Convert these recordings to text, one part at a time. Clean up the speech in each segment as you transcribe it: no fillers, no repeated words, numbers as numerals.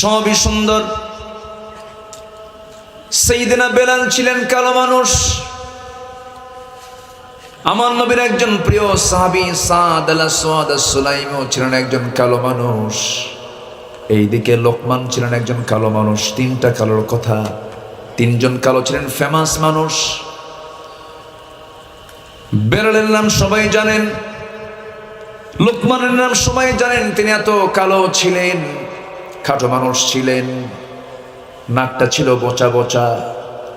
সবই সুন্দর। সাইয়েদনা বেলাল ছিলেন কালো মানুষ। আমার নবীর একজন প্রিয় সাহাবী সাদ আল-আসওয়াদ আস-সুলাইমিও ছিলেন একজন কালো মানুষ। এইদিকে লোকমান ছিলেন একজন কালো মানুষ। তিনটা কালোর কথা, তিনজন কালো ছিলেন ফেমাস মানুষ। বেলালের নাম সবাই জানেন, লোকমানের নাম সবাই জানেন। তিনি এত কালো ছিলেন, খাটো মানুষ ছিলেন। নাকটা ছিল বোচা বোচা,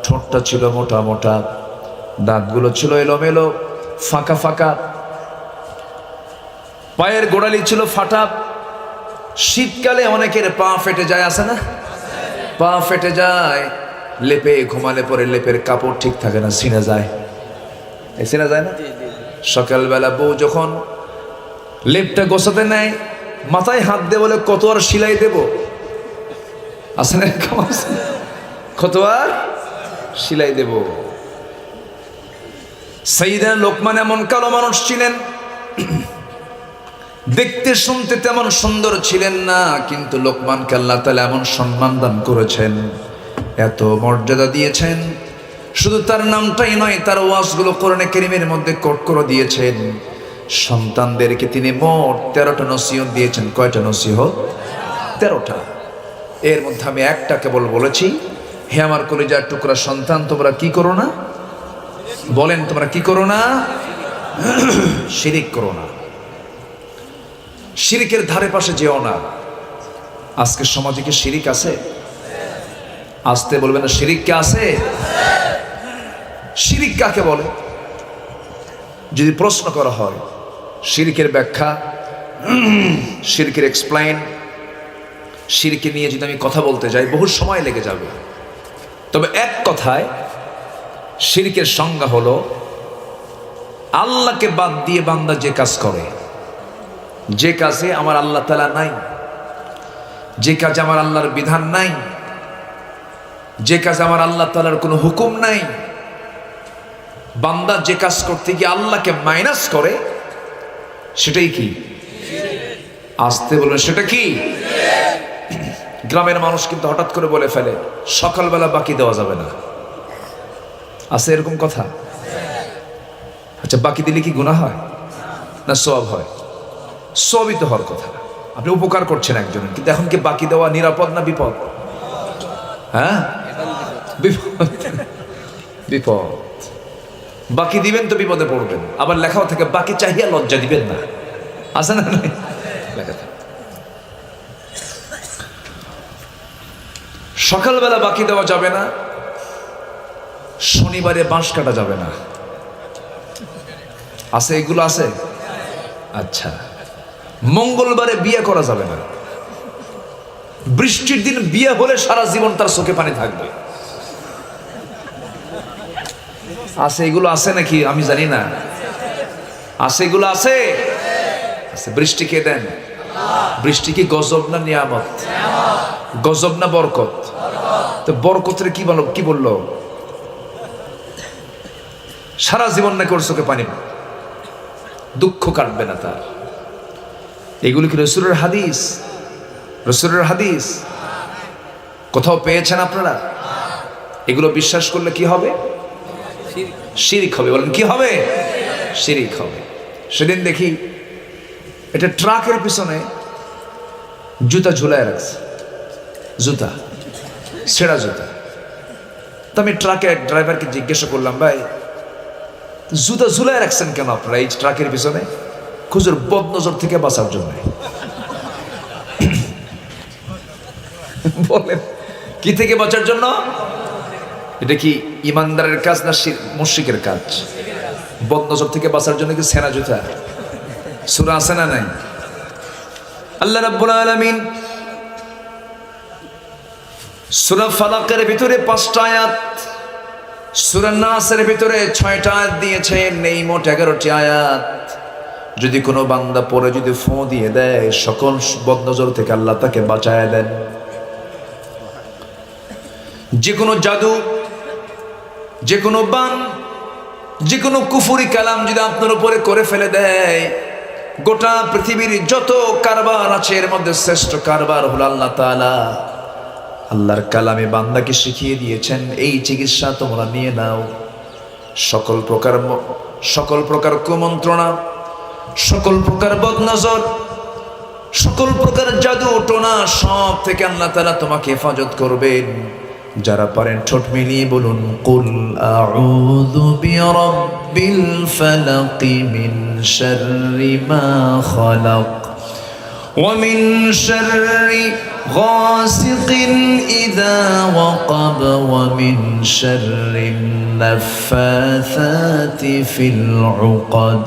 ঠোঁটটা ছিল মোটা মোটা, দাঁতগুলো ছিল এলোমেলো ফাঁকা ফাঁকা, পায়ের গোড়ালি ছিল ফাটা। শীতকালে অনেকের পা ফেটে যায়, আছে না? পা ফেটে যায়, লেপে ঘুমালে পরে লেপের কাপড় ঠিক থাকে না, ছিঁড়ে যায়। ছিঁড়ে যায় না? সকালবেলা বউ যখন লেপটা গোছাতে নেয়, মাথায় হাত দিয়ে বলে কত আর সেলাই দেব, আছে না? কত আর সেলাই দেব। সাইয়েদনা লোকমান এমন কালো মানুষ ছিলেন, দেখতে শুনতে তেমন সুন্দর ছিলেন না, কিন্তু লোকমানকে আল্লাহ তাআলা এমন সম্মান দান করেছেন, এত মর্যাদা দিয়েছেন। শুধু তার নামটাই নয়, তার ওয়াজগুলো কোরআনে কারীমের মধ্যে কোট করে দিয়েছেন। সন্তানদেরকে তিনি মোট 13টা নসিহত দিয়েছেন। কয়টা নসিহত? 13টা। এর মধ্যে আমি একটা কেবল বলেছি, হে আমার কলিজার টুকরা সন্তান, তোমরা কি করো না? বলেন, তোমরা কি করো না? শিরিক করো না। শিরিকের ধারে পাশে যেও না। আজকের সমাজে কি শিরিক আছে? আসতে বলবেন না, শিরিক কে আছে? শিরিক কাকে বলে যদি প্রশ্ন করা হয়, শিরিকের ব্যাখ্যা, শিরিকের এক্সপ্লেইন, শিরকে নিয়ে যদি আমি কথা বলতে যাই বহু সময় লেগে যাবে। তবে এক কথায় শিরকের সংজ্ঞা হলো আল্লাহকে বাদ দিয়ে বান্দা যে কাজ করে, যে কাজে আমার আল্লাহ তাআলা নাই, যে কাজে আমার আল্লাহর বিধান নাই, যে কাজে আমার আল্লাহ তাআলার কোনো হুকুম নাই, বান্দা যে কাজ করতে গিয়ে আল্লাহকে মাইনাস করে, সেটাই কি? আসতে বলুন, সেটা কি? গ্রামের মানুষ কিন্তু হঠাৎ করে বলে ফেলে সকালবেলা বাকি দেওয়া যাবে না, আছে এরকম কথা? আচ্ছা, বাকি দিলে কি গুনাহ হয় না সওয়াব হয়? সওয়াবই তো হওয়ার কথা। আপনি উপকার করছেন একজনের, কিন্তু এখন কি বাকি দেওয়া নিরাপদ না বিপদ? হ্যাঁ, বিপদ। বিপদ। বাকি দিবেন তো বিপদে পড়বেন। আবার লেখাও থেকে বাকি চাহিয়া লজ্জা দিবেন না, আছে না? লেখা থাকে সকালবেলা বাকি দেওয়া যাবে না, শনিবারে বাঁশ কাটা যাবে না, আছে এগুলো আছে? আচ্ছা, মঙ্গলবারে বিয়ে করা যাবে না, বৃষ্টির দিন বিয়ে হলে সারা জীবন তার চোখে পানি থাকবে, আছে এগুলো? আছে নাকি আমি জানি না, আছে এগুলো? আছে। বৃষ্টি কে দেন? বৃষ্টি কি গজব না নিয়ামত? গজব না বরকত? তো বরকতের কি বললো? সারা জীবন না ওর চোখে পানি, দুঃখ কাটবে না তার। এগুলো কি রাসূলের হাদিস? রাসূলের হাদিস কোথাও পেয়েছেন আপনারা? এগুলো বিশ্বাস করলে কি হবে? শিরিক হবে। বলেন কি হবে? শিরিক হবে। সেদিন দেখি এটা ট্রাকের পিছনে জুতা ঝুলায় রাখছে, জুতা, ছেঁড়া জুতা। তো আমি ট্রাকের ড্রাইভারকে জিজ্ঞাসা করলাম, ভাই জুতা ঝুলায় রাখছেন কেন আপনারা এই ট্রাকের পিছনে? খুঁজুর বদনজর থেকে বাঁচার জন্য। বলেন কি থেকে বাঁচার জন্য? এটা কি ইমানদারের কাজ না মুশরিকের কাজ? বদনজর থেকে বাঁচার জন্য কি ছেঁড়া জুতা? সূরা আছে না নাই? আল্লাহ রাব্বুল আলামিন সূরা ফালাকের ভিতরে 5টা আয়াত, সূরা নাসের ভিতরে 6টা আয়াত দিয়েছেন, এই মোট 11টি আয়াত। যদি কোনো বান্দা পরে যদি ফু দিয়ে দেয়, সকল বদনজর থেকে আল্লাহ তাকে বাঁচায় দেন। যে কোনো জাদু, যে কোনো বান, যে কোনো কুফরি কালাম যদি আপনার উপরে করে ফেলে দেয়, গোটা পৃথিবীর যত কারবার আছে এর মধ্যে শ্রেষ্ঠ কারবার হলো আল্লাহ তাআলা আল্লাহর কালামে বান্দাকে শিখিয়ে দিয়েছেন এই চিকিৎসা তোমরা নিয়ে নাও। সকল প্রকার কুমন্ত্রণা, সকল প্রকার বদনজর, সকল প্রকার জাদু টোনা সব থেকে আল্লাহ তাআলা তোমাকে হেফাজত করবেন। যারা পারেন ঠোঁট মিলিয়ে বলুন, কুল আউযু বিরাব্বিল ফালাক মিন শাররি মা খালাক ওয়া মিন শাররি গাসিকিন ইযা ওয়াকাব ওয়া মিন শাররিন নাফাসাতি ফিল উকাদ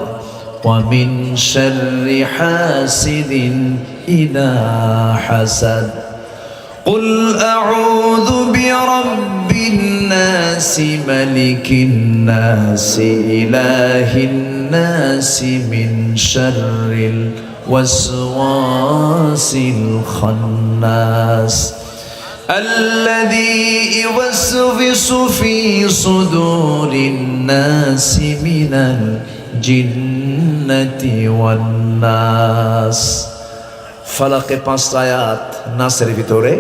ওয়া মিন শাররি হাসিদিন ইযা হাসাদ। قل أعوذ برب الناس ملك الناس إله الناس من شر الوسواس الخناس الذي يوسوس في صدور الناس من الجنة والناس। ফালাকে 5 আয়াত, নাসের ভিতরে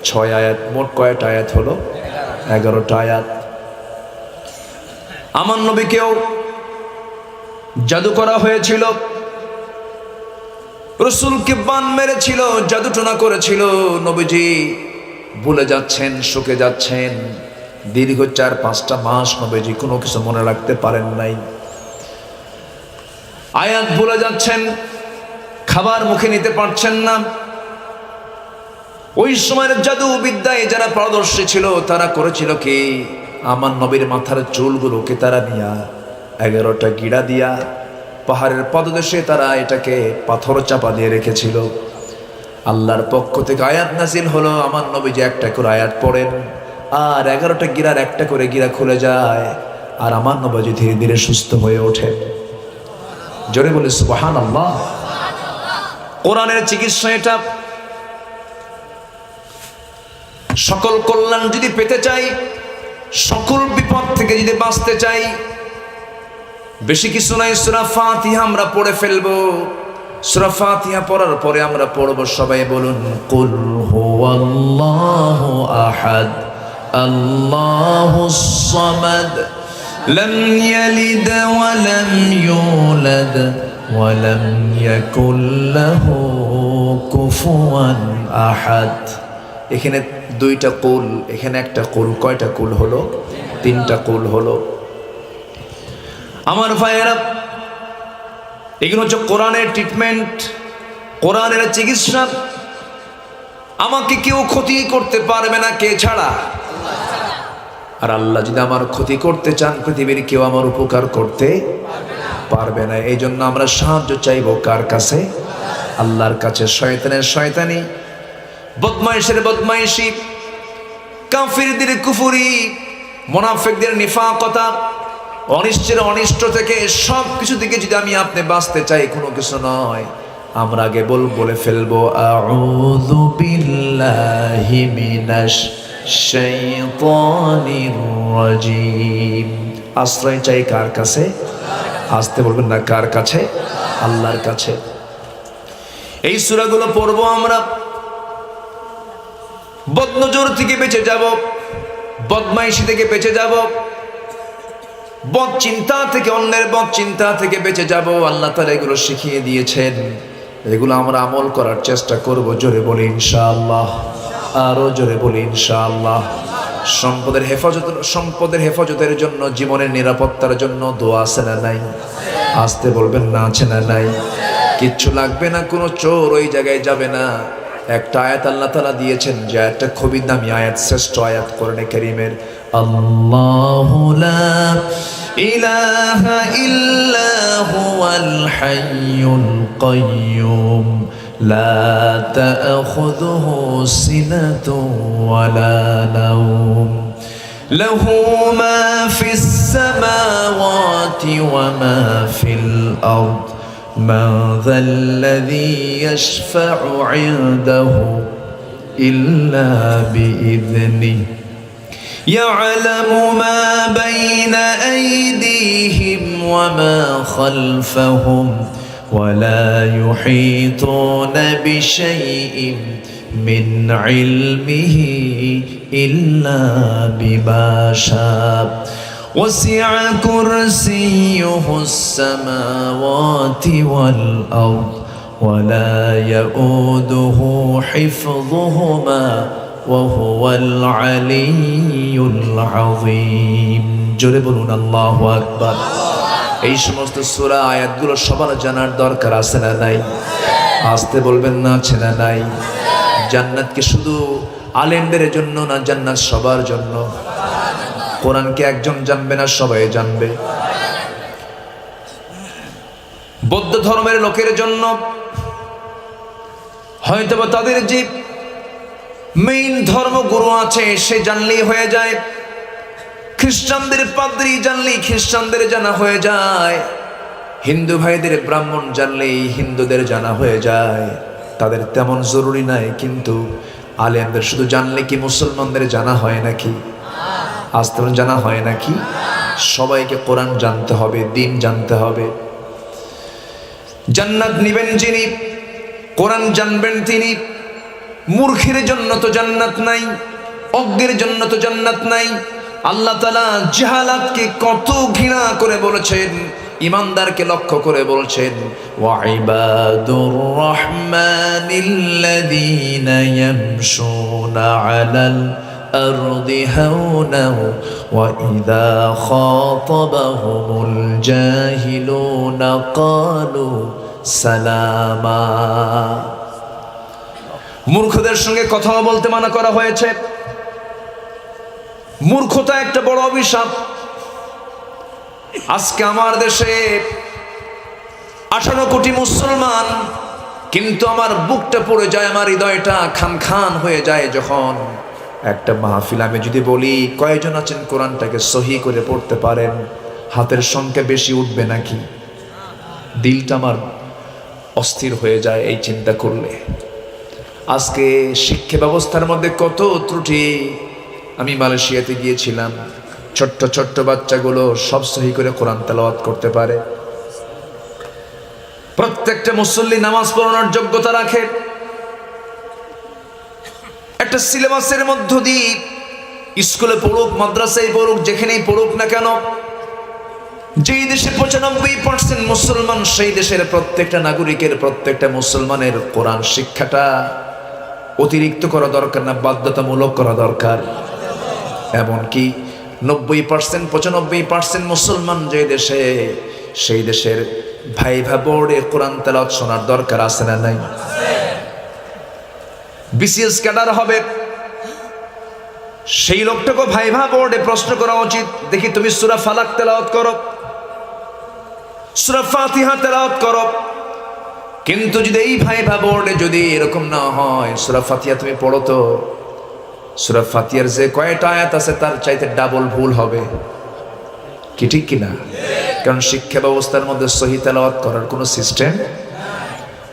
6 আয়াত, মোট কয়টা আয়াত হলো? 11টা আয়াত। আমার নবীকেও জাদু করা হয়েছিল, রাসূলকে বান মেরেছিল, জাদুটোনা করেছিল। নবীজি ভুলে যাচ্ছেন, শুকে যাচ্ছেন। দীর্ঘ 4-5টা মাস নবীজি কোনো কিছু মনে রাখতে পারেন নাই। আয়াত ভুলে যাচ্ছেন, খাবার মুখে নিতে পারছেন না। ওই সময়ের জাদু বিদ্যায় যারা পারদর্শী ছিল তারা করেছিল কি, আমার নবীর মাথার চুলগুলোকে তারা নিয়া 11টা গিড়া দিয়া পাহাড়ের পদদেশে তারা এটাকে পাথর চাপা দিয়ে রেখেছিল। আল্লাহর পক্ষ থেকে আয়াত নাজিল হলো, আমার নবী যে একটা করে আয়াত পড়েন আর 11টা গিরার একটা করে গিরা খুলে যায়, আর আমার নবী ধীরে ধীরে সুস্থ হয়ে ওঠে। জোরে বলে সুবহানাল্লাহ। কোরআনের চিকিৎসা এটা। সকল কল্যাণ যদি পেতে চাই, সকল বিপদ থেকে যদি বাঁচতে চাই, বেশি কিছু নাই, সূরা ফাতিহা আমরা পড়ে ফেলবো। সূরা ফাতিহা পড়ার পরে আমরা পড়বো, সবাই বলুন, কুল হুয়াল্লাহু আহাদ আল্লাহুস সামাদ লাম ইয়ালিদ ওয়া লাম ইউলাদ ওয়ালাম ইয়াকুল লাহু কুফুয়ান আহাদ। এখানে 2টা কুল, এখানে একটা কুল। কয়টা কুল হলো? 3টা কুল হলো। আমার ভাইয়েরা, এগুলো হচ্ছে কোরআনের ট্রিটমেন্ট, কোরআনের চিকিৎসা। আমাকে কেউ ক্ষতি করতে পারবে না কে ছাড়া? আর আল্লাহ যদি আমার ক্ষতি করতে চান, পৃথিবীর কেউ আমার উপকার করতে পারবে না। এই জন্য আমরা সাহায্য চাইবো কার কাছে? আল্লাহর কাছে। শয়তানের শয়তানি, বদমাইশের বদমাইশি, কাফিরদের কুফরি, মুনাফিকদের নিফাকতা, অনিষ্টের অনিষ্ট থেকে, সব কিছু থেকে যদি আমি আপনি বাঁচতে চাই, কোনো কিছু নয়, আমরা আগে বলে ফেলবো, আউযু বিল্লাহি মিনাশ শাইতানির রাজিম। আশ্রয় চাই কার কাছে? আসতে বলবেন না, কার কাছে? আল্লাহর কাছে। এই সূরাগুলো পড়বো আমরা, বদনজর থেকে বেঁচে যাব, বদমাইশি থেকে বেঁচে যাব, বদ চিন্তা থেকে, অন্যের বদ চিন্তা থেকে বেঁচে যাব। আল্লাহ তাআলা এগুলো শিখিয়ে দিয়েছেন, এগুলো আমরা আমল করার চেষ্টা করব। জোরে বলি ইনশাআল্লাহ, আরো জোরে বলি ইনশাআল্লাহ। সম্পদের হেফাজতের জন্য, জীবনের নিরাপত্তার জন্য দোয়া আছে না নাই? আসতে বলবেন না, আছে না নাই? কিচ্ছু লাগবে না, কোনো চোর ওই জায়গায় যাবে না। একটা আয়াত আল্লাহ তাআলা দিয়েছেন, যে আয়াতটা খুবই দামি আয়াত, শ্রেষ্ঠ আয়াত কোরআনে কারীমের। আল্লাহু লা ইলাহা ইল্লা হুয়াল হাইয়ুল কাইয়্যুম লা তা'খুযুহু সিনাতুন ওয়ালা নাওম লাহু মা ফিস সামাওয়াতি ওয়া মা ফিল আরদ من ذا الذي يشفع عنده إلا بإذنه يعلم ما بين أيديهم وما خلفهم ولا يحيطون بشيء من علمه إلا بما شاء وسع كرسيه السماوات والأرض ولا يؤوده حفظهما وهو العلي العظيم জোরে বলুন আল্লাহু আকবার। এই সমস্ত সূরা আয়াতগুলো সবার জানার দরকার আছে না নাই? আসতে বলবেন না, আছে না নাই? জান্নাত কি শুধু আলেমদের জন্য না, জান্নাত সবার জন্য? কোরআনকে একজন জানবে না, সবাই জানবে? বৌদ্ধ ধর্মের লোকের জন্য হয়তো তাদের যে মেইন ধর্মগুরু আছে সে জানলেই হয়ে যায়, খ্রিস্টানদের পাদ্রী জানলেই খ্রিস্টানদের জানা হয়ে যায়, হিন্দু ভাইদের ব্রাহ্মণ জানলেই হিন্দুদের জানা হয়ে যায়, তাদের তেমন জরুরি নাই। কিন্তু আলেমদের শুধু জানলে কি মুসলমানদের জানা হয় নাকি? আজ তেমন জানা হয় নাকি? সবাইকে কোরআন জানতে হবে, দিন জানতে হবে। জান্নাত নিবেন যিনি, কোরআন জানবেন তিনি। মূর্খের জন্য তো জান্নাত নাই, অজ্ঞের জন্য তো জান্নাত নাই। আল্লাহ তাআলা জাহালাতকে কত ঘৃণা করে বলেছেন, ইমানদারকে লক্ষ্য করে বলছেন ওয়া ইবাদুর রাহমানিল্লাযীনা ইয়ামশুনা আলাল আরদি হাওনা ওয়া ইযা খাতাবাহুমুল জাহিলুনা ক্বালু সালামা। মূর্খদের সঙ্গে কথা বলতে মানা করা হয়েছে। মূর্খতা একটা বড় অভিশাপ। আজকে আমার দেশে 18 কোটি মুসলমান, কিন্তু আমার বুকটা পড়ে যায়, আমার হৃদয়টা খান খান হয়ে যায় যখন একটা মাহফিল আমি যদি বলি কয়জন আছেন কোরআনটাকে সহি করে পড়তে পারেন, হাতের সংখ্যা বেশি উঠবে নাকি? দিলটা আমার অস্থির হয়ে যায় এই চিন্তা করলে। আজকে শিক্ষা ব্যবস্থার মধ্যে কত ত্রুটি। আমি মালয়েশিয়াতে গিয়েছিলাম, ছোট্ট ছোট্ট বাচ্চাগুলো সব সহি করে কোরআন তেলাওয়াত করতে পারে। প্রত্যেকটা মুসল্লি নামাজ পড়ানোর যোগ্যতা রাখে। একটা সিলেবাসের মধ্য দিয়ে স্কুলে পড়ুক, মাদ্রাসায় পড়ুক, যেখানেই পড়ুক না কেন, যেই দেশে 95% মুসলমান, সেই দেশের প্রত্যেকটা নাগরিকের, প্রত্যেকটা মুসলমানের কোরআন শিক্ষাটা অতিরিক্ত করা দরকার না, বাধ্যতামূলক করা দরকার। এমনকি 90% 95% মুসলমান যে দেশে, সেই দেশের ভাইভা বোর্ডে কোরআন তেলাওয়াত শোনার দরকার আছে না নাই? বিসিএস ক্যাডার হবে, সেই লোকটাকে ভাইভা বোর্ডে প্রশ্ন করা উচিত, দেখি তুমি সূরা ফালাক তেলাওয়াত করো, সূরা ফাতিহা তেলাওয়াত করো। কিন্তু যদি এই ভাইভা বোর্ডে যদি এরকম না হয়, সূরা ফাতিহা তুমি পড়ো তো, সূরা ফাতিহার যে কয়টা আয়াত আছে তার চাইতে ডাবল ভুল হবে। কি ঠিক কিনা? কারণ শিক্ষা ব্যবস্থার মধ্যে সহি তেলাওয়াত করার কোনো সিস্টেম,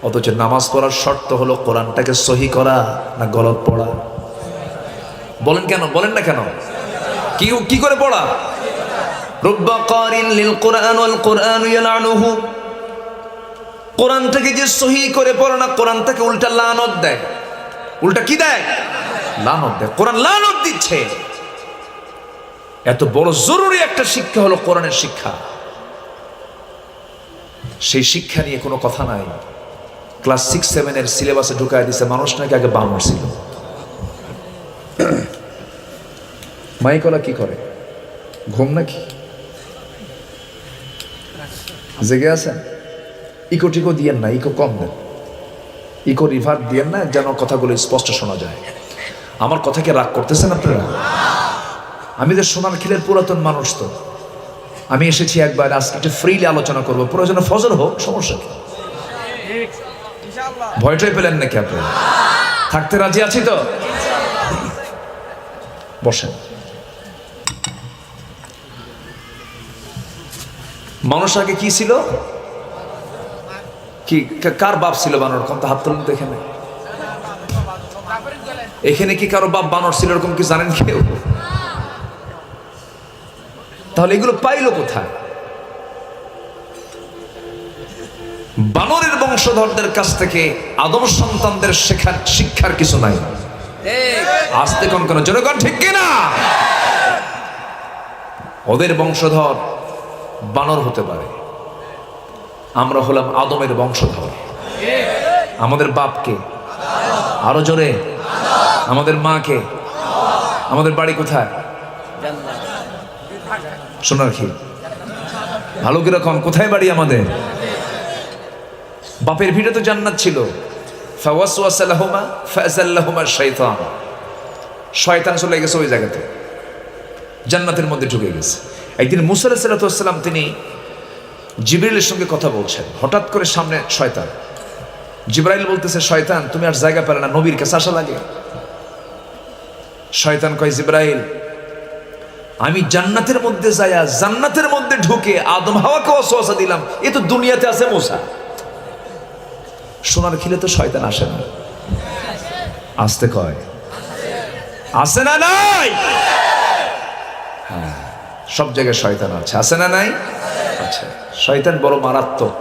অথচ নামাজ পড়ার শর্ত হলো কোরআনটাকে সহি করা না গলত পড়া? বলেন কেন? বলেন না কেন? কি করে পড়া? রুব্বা কারিন লিল কুরআন ওয়াল কুরআন ইয়ালানুহু। কোরআনটাকে যে সহি করে পড়ে না, কোরআনটাকে উল্টা লানত দেয়। উল্টা কি দেয়? লানত দেয়। কোরআন লানত দিচ্ছে। এত বড় জরুরি একটা শিক্ষা হলো কোরআনের শিক্ষা। সেই শিক্ষা নিয়ে কোনো কথা নাই। ক্লাস 6-7 এর সিলেবাসে ঢুকায় দিছে মানুষ নাকি আগে বানর ছিল। মাইকলা কি করে? ঘুম নাকি? জেগে আছেন? ইকো টিকো দিয়েন না, ইকো কম দেন, ইকো রিভার্ট দিয়েন না, যেন কথাগুলো স্পষ্ট শোনা যায়। আমার কথাকে রাগ করতেছেন আপনারা? আমি তো সোনারখিলের পুরাতন মানুষ, তো আমি এসেছি একবার, আজকে একটু ফ্রিলি আলোচনা করবো, প্রয়োজনে ফজর হোক, সমস্যা কি? ভয়টাই পেলেন নাকি আপনারা? থাকতে রাজি আছি তো? বসেন। মানুষ আগে কি ছিল? কি কার বাপ ছিল বানর? কোন তো হাত তুলুন তো এখানে। এখানে কি কারো বাপ বানর ছিল এরকম কি জানেন কেউ? তাহলে এগুলো পাইলো কোথায়? বানরের বংশধরদের কাছ থেকে আদম সন্তানদের শিক্ষার কিছু নাই। আস্তে কোন জনগণ ঠিক কিনা? ওদের বংশধর বানর হতে পারে, আমরা হলাম আদমের বংশধর। আমাদের বাপকে আরো জোরে, আমাদের মাকে, আমাদের বাড়ি কোথায়? শোনার কি ভালো কিরকম, কোথায় বাড়ি আমাদের? বাপের ভিড়ে তো জান্নাত ছিল। ফাওয়াসওয়াসা লাহুমা ফাযাল্লাহুমা শাইতান, শয়তান চলে গেছে ওই জায়গাতে, জান্নাতের মধ্যে ঢুকে গেছে। একদিন মুসা আলাইহিস সালাতু ওয়াস সালাম তিনি জিবরাইলের সঙ্গে কথা বলছেন, হঠাৎ করে সামনে শয়তান। জিবরাইল বলতেছে, শয়তান তুমি আর জায়গা পেলে না, নবীর কাছে আসা লাগে। শয়তান কয়, জিবরাইল আমি জান্নাতের মধ্যে যায়া জান্নাতের মধ্যে ঢুকে আদম হাওয়াকে ওয়াসওয়াসা দিলাম, এ তো দুনিয়াতে আছে মুসা। সোনার খিলে তো শয়তান আসে না। আসতে কয় আসে না নাই? হ্যাঁ, সব জায়গায় শয়তান আছে, আছে না নাই? আচ্ছা, শয়তান বড় মারাত্মক,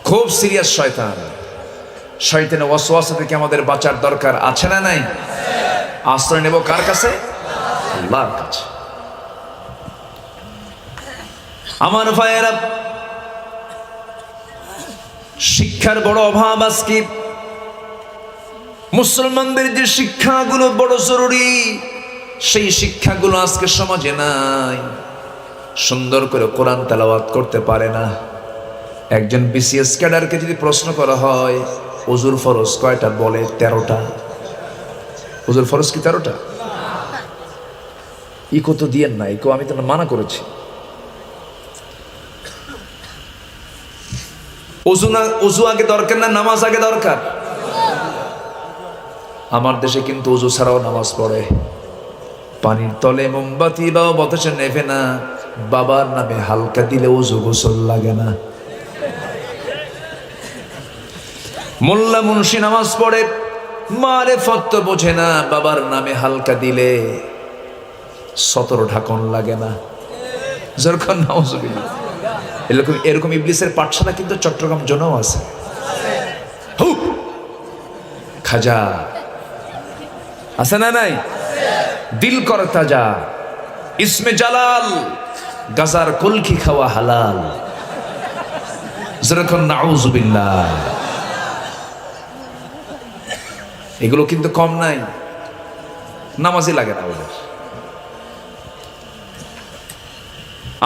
খুব সিরিয়াস শয়তান। শয়তানের ওয়াসওয়াসা থেকে আমাদের বাঁচার দরকার আছে না নাই? আশ্রয় নেব কার কাছে? আল্লাহর কাছে। আমার ভাইয়েরা, শিক্ষার বড় অভাব আজকে। মুসলমানদের যে শিক্ষাগুলো বড় জরুরি, সেই শিক্ষাগুলো আজকে সমাজে নাই। সুন্দর করে কোরআন তেলাওয়াত করতে পারে না। একজন বিসিএস ক্যাডারকে যদি প্রশ্ন করা হয় ওযুর ফরজ কয়টা, বলে 13টা। ওযুর ফরজ কি 13টা? ইকো তো দিয়েন না, ইকো আমি তো মানা করেছি। ওযু আগে দরকার না নামাজ আগে দরকার? আমার দেশে কিন্তু ওযু ছাড়াও নামাজ পড়ে। পানির তলে মোমবাতি বা বাতাসে নেভে না, বাবার নামে হালকা দিলে ওযু গোসল লাগে না। মোল্লা মুন্সি নামাজ পড়ে, মারেফত তো বোঝে না, বাবার নামে হালকা দিলে সতর ঢাকন লাগে না। যখন নাউজুবিল্লাহ, এরকম ইবলিসের পাঠশালা কিন্তু চট্টগ্রাম জোনেও আছে। খাজা আছে না নাই? দিল কর তাজা, ইসমে জালাল, গাজার কলকি খাওয়া হালাল। যখন নাউজুবিল্লাহ, এগুলো কিন্তু কম নাই, নামাজই লাগে না ওদের।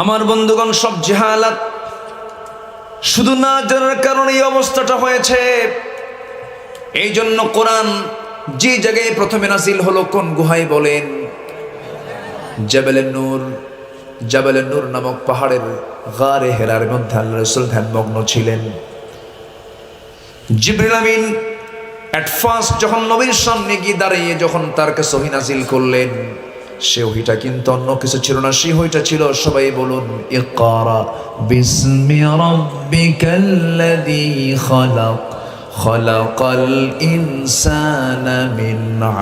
আমার বন্ধুগণ, সব জাহালাত শুধু না জানার কারণে এই অবস্থাটা হয়েছে। এই জন্য কোরআন যে জায়গায় প্রথমে নাজিল হলো, কোন গুহায় বলেন? জাবালে নূর নামক পাহাড়ের গারে হেরার মধ্যে আল্লাহ রাসূল ধ্যানমগ্ন ছিলেন। জিবরিল আমিন এট ফার্স্ট যখন নবীর সামনে গিয়ে দাঁড়িয়ে যখন তার কাছে ওহী নাজিল করলেন, সে ওহীটা কিন্তু অন্য কিছু ছিল না, সে ওহীটা ছিল, সবাই বলুন, ইকরা বিসমি রাব্বিকাল্লাযী খালাক খালাকাল ইনসানা মিন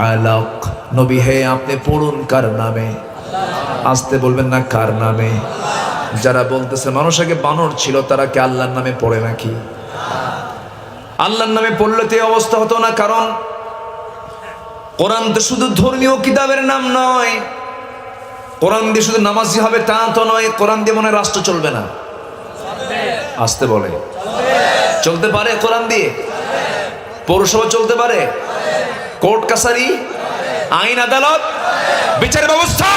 আলাক। নবী হে, আপনি পড়ুন কার নামে? আসতে বলবেন না, কার নামে? যারা বলতেছে মানুষ আগে বানর ছিল, তারা কি আল্লাহর নামে পড়ে নাকি? আল্লাহর নামে পড়লে তো এই অবস্থা হতো না। কারণ কোরআন তো শুধু ধর্মীয় কিতাবের নাম নয়, কোরআন দিয়ে শুধু নামাজি হবে তা তো নয়। কোরআন দিয়ে মনে রাষ্ট্র চলবে না? আসতে বলে চলতে পারে? কোরআন দিয়ে পৌরসভা চলতে পারে, কোর্ট কাছারি, আইন আদালত, বিচার ব্যবস্থা।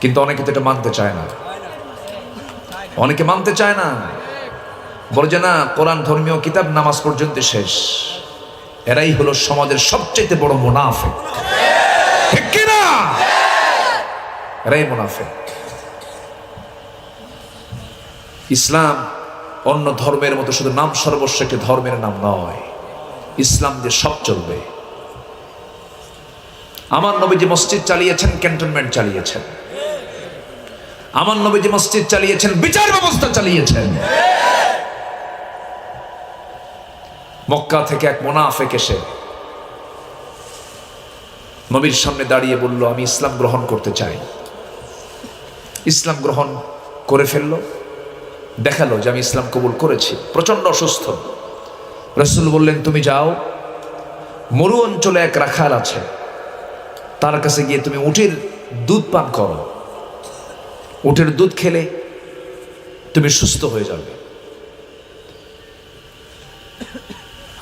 কিন্তু অনেকে তো এটা মানতে চায় না, অনেকে মানতে চায় না, বলে যে না, কোরআন ধর্মীয় কিতাব, নামাজ পর্যন্ত শেষ। এরাই হলো সমাজের সবচেয়ে বড় মুনাফিক, ঠিক কি না? এরাই মুনাফিক। ইসলাম অন্য ধর্মের মতো শুধু নাম সর্বস্ব একটি ধর্মের নাম নয়, ইসলাম দিয়ে সব চলবে। আমার নবীজি মসজিদ চালিয়েছেন, ক্যান্টনমেন্ট চালিয়েছেন। আমার নবীজি মসজিদ চালিয়েছেন, বিচার ব্যবস্থা চালিয়েছেন। মক্কা থেকে এক মুনাফিক এসে নবীর সামনে দাঁড়িয়ে বলল, আমি ইসলাম গ্রহণ করতে চাই। ইসলাম গ্রহণ করে ফেলল। দেখালো যে আমি ইসলাম কবুল করেছি, প্রচন্ড অসুস্থ। রাসূল বললেন, তুমি যাও, মরু অঞ্চলে এক রাখাল আছে, তার কাছে গিয়ে তুমি উটের দুধ পান করো, উটের দুধ খেলে তুমি সুস্থ হয়ে যাবে।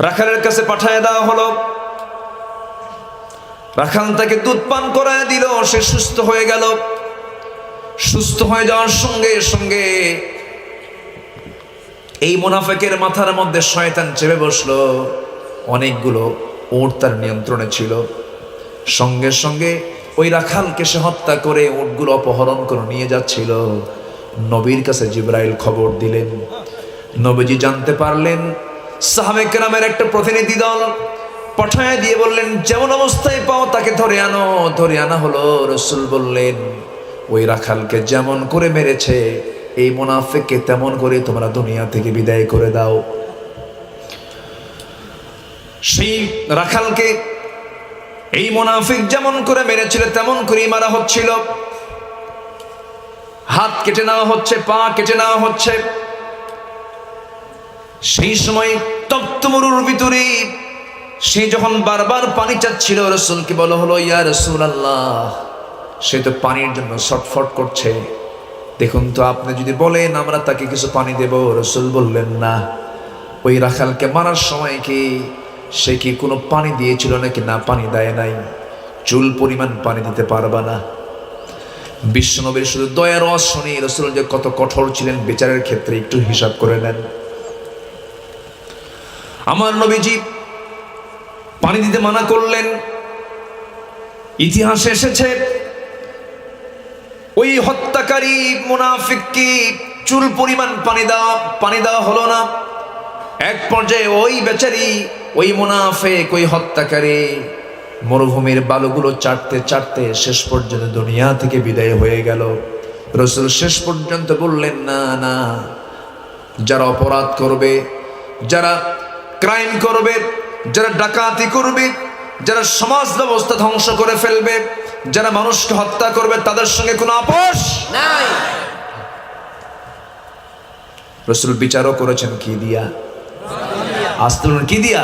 রাখালের কাছে পাঠায় দেওয়া হলো, রাখাল তাকে দুধ পান করায় দিল, সে সুস্থ হয়ে গেল। সুস্থ হয়ে যাওয়ার সঙ্গে সঙ্গে এই মুনাফিকের মাথার মধ্যে শয়তান চেপে বসলো। অনেকগুলো উট তার নিয়ন্ত্রণে ছিল, সঙ্গে সঙ্গে ওই রাখালকে সে হত্যা করে উটগুলো অপহরণ করে নিয়ে যাচ্ছিল। নবীর কাছে জিবরাইল খবর দিলেন, নবীজি জানতে পারলেন। সাহাবে কেরামের একটা প্রতিনিধি দল পাঠায় দিয়ে বললেন, যেমন অবস্থায় পাও তাকে ধরে আনো। ধরে আনা হলো। রাসূল বললেন, ওই রাখালকে যেমন করে মেরেছে এই মুনাফিককে তেমন করে তোমরা দুনিয়া থেকে বিদায় করে দাও। সেই রাখালকে এই মুনাফিক যেমন করে মেরেছিল তেমন করেই মারা হচ্ছিল। হাত কেটে নেওয়া হচ্ছে, পা কেটে নেওয়া হচ্ছে। সেই সময় তপ্ত মরুর ভিতরে সে যখন বারবার পানি চাচ্ছিল, রাসূলকে বলা হলো, ইয়া রাসূলুল্লাহ, সে তো পানির জন্য ছটফট করছে, দেখুন তো আপনি যদি বলেন আমরা তাকে কিছু পানি দেব। রাসূল বললেন, না। ওই রাখালকে মারার সময় কি সে কি কোনো পানি দিয়েছিল নাকি? না, পানি দেয় নাই। চুল পরিমাণ পানি দিতে পারবা না। বিশ্বনবীর শুধু দয়ার রস শুনি রাসূল যে কত কঠোর ছিলেন বিচারের ক্ষেত্রে একটু হিসাব করে নেন। আমার নবীজি পানি দিতে মানা করলেন। ইতিহাসে এসেছে ওই হত্যাকারী মুনাফিককে চুল পরিমাণ পানি দেওয়া হলো না। এক পর্যায়ে ওই বেচারি, ওই মুনাফিক, ওই হত্যাকারী মরুভূমির বালুগুলো চাটতে চাটতে শেষ পর্যন্ত দুনিয়া থেকে বিদায় হয়ে গেল। রাসূল শেষ পর্যন্ত বললেন, না না, যারা অপরাধ করবে, যারা ক্রাইম করবে, যারা ডাকাতি করবে, যারা সমাজ ব্যবস্থা ধ্বংস করে ফেলবে, যারা মানুষকে হত্যা করবে, তাদের সঙ্গে কোনো আপোষ নাই। রাসূল বিচারও করেছেন কি দিয়া? আস্তুন কি দিয়া?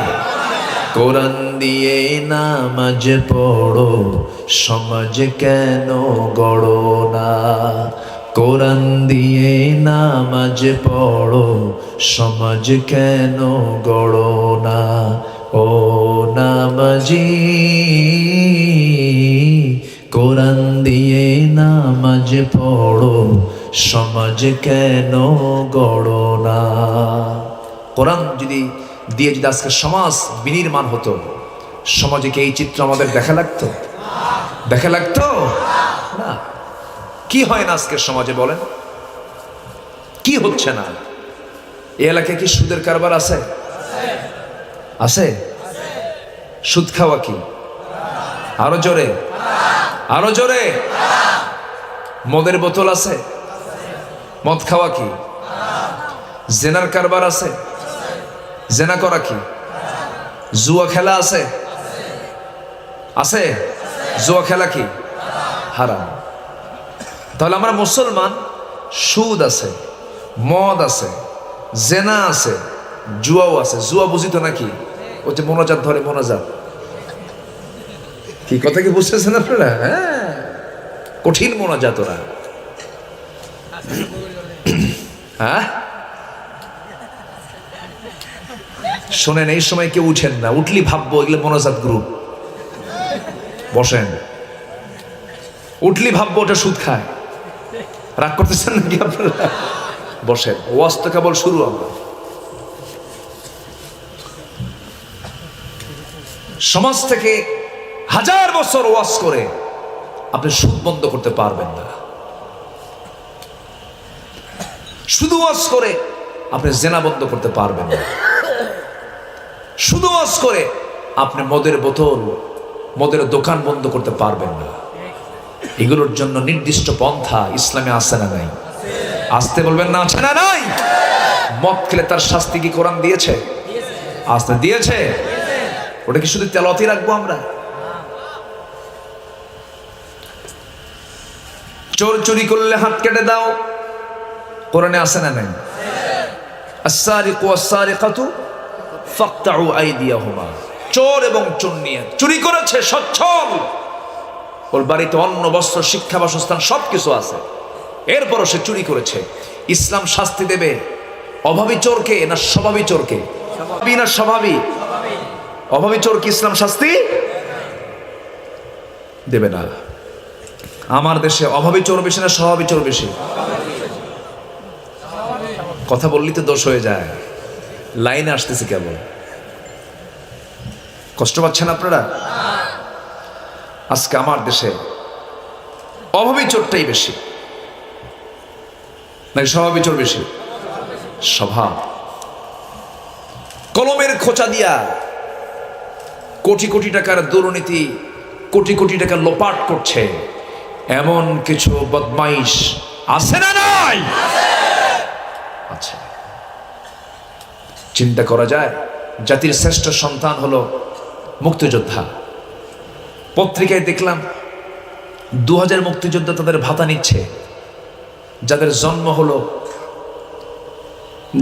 কোরআন দিয়ে নামাজ পড়ো, সমাজ কেন গড়ো না? কোরআন দিয়ে নামাজ পড়ো, সমাজ কেন গড়ো না? ও নামাজি, কোরআন দিয়ে নামাজ পড়ো, সমাজ কেন গড়ো না? কোরআন যদি দিয়ে যদি আজকে সমাজ বিনির্মাণ হতো, সমাজে কি এই চিত্র আমাদের দেখা লাগতো? দেখা লাগতো না। কি হয় না আজকের সমাজে বলেন? কি হচ্ছে না? এই এলাকায় কি সুদের কারবার আছে? আছে? সুদ খাওয়া কি? আরো জোরে, আরো জোরে। মদের বোতল আছে? মদ খাওয়া কি? জেনার কারবার আছে? জেনা করা কি? জুয়া খেলা আছে? আছে? জুয়া খেলা কি? হারাম। তাহলে আমরা মুসলমান, সুদ আছে, মদ আছে, জেনা আছে, জুয়াও আছে। জুয়া বুঝিত নাকি? ওই যে মোনাজাত ধরে, মোনাজাত কি কথা কি বুঝতেছেন আপনারা? হ্যাঁ, কঠিন মোনাজাত ওরা। হ্যাঁ, শোনেন, এই সময় কেউ উঠেন না, উঠলি ভাববো এগুলো মোনাজাত গ্রুপ। বসেন, উঠলি ভাববো ওটা সুদ খায়। রাগ করতেছেন নাকি আপনারা? বসেন, ওয়াজ তো কেবল শুরু। আমরা সমাজ থেকে 1000 বছর ওয়াজ করে আপনি সুদ বন্ধ করতে পারবেন না। শুধু ওয়াজ করে আপনি জেনা বন্ধ করতে পারবেন না। শুধু ওয়াজ করে আপনি মদের বোতল, মদের দোকান বন্ধ করতে পারবেন না। এগুলোর জন্য নির্দিষ্ট পন্থা ইসলামে আছে না নাই? আসতে বলবেন না, আছে না নাই? মদ খেলে তার শাস্তি কি কোরআন দিয়েছে? আসতে দিয়েছে? ওটা কি শুধু তেলাওয়াতই রাখবো আমরা? চোর চুরি করলে হাত কেটে দাও, কোরআনে আছে না নাই? আস-সারিকু ওয়াস-সারিকাতু ফাকতাউ আইদিয়াহুমা। চোর এবং চোরনিয়া চুরি করেছে, সচ্ছল, ওর বাড়িতে অন্ন, বস্ত্র, শিক্ষা, বাসস্থান সবকিছু আছে, এরপরও সে চুরি করেছে। ইসলাম শাস্তি দেবে অভাবী চোরকে না স্বভাবী চোরকে? না স্বভাবী? অভাবী চোরকে ইসলাম শাস্তি দেবে না। আমার দেশে অভাবী চোর বেশি না স্বভাবী চোর বেশি? কথা বললি তো দোষ হয়ে যায়, লাইনে আসতেছে কেবল। কষ্ট পাচ্ছেন আপনারা? আজকে আমার দেশে অভাবী চোরটাই বেশি নাকি স্বভাবী চোর বেশি? স্বভাব। কলমের খোঁচা দিয়া কোটি কোটি টাকার দুর্নীতি, কোটি কোটি টাকা লোপাট করছে এমন কিছু বদমাইশ আছে না নাই? আছে। চিন্তা করা যায়, জাতির শ্রেষ্ঠ সন্তান হলো মুক্তিযোদ্ধা। পত্রিকায় দেখলাম 2000 মুক্তিযোদ্ধা তাদের ভাতা নিচ্ছে, যাদের জন্ম হলো,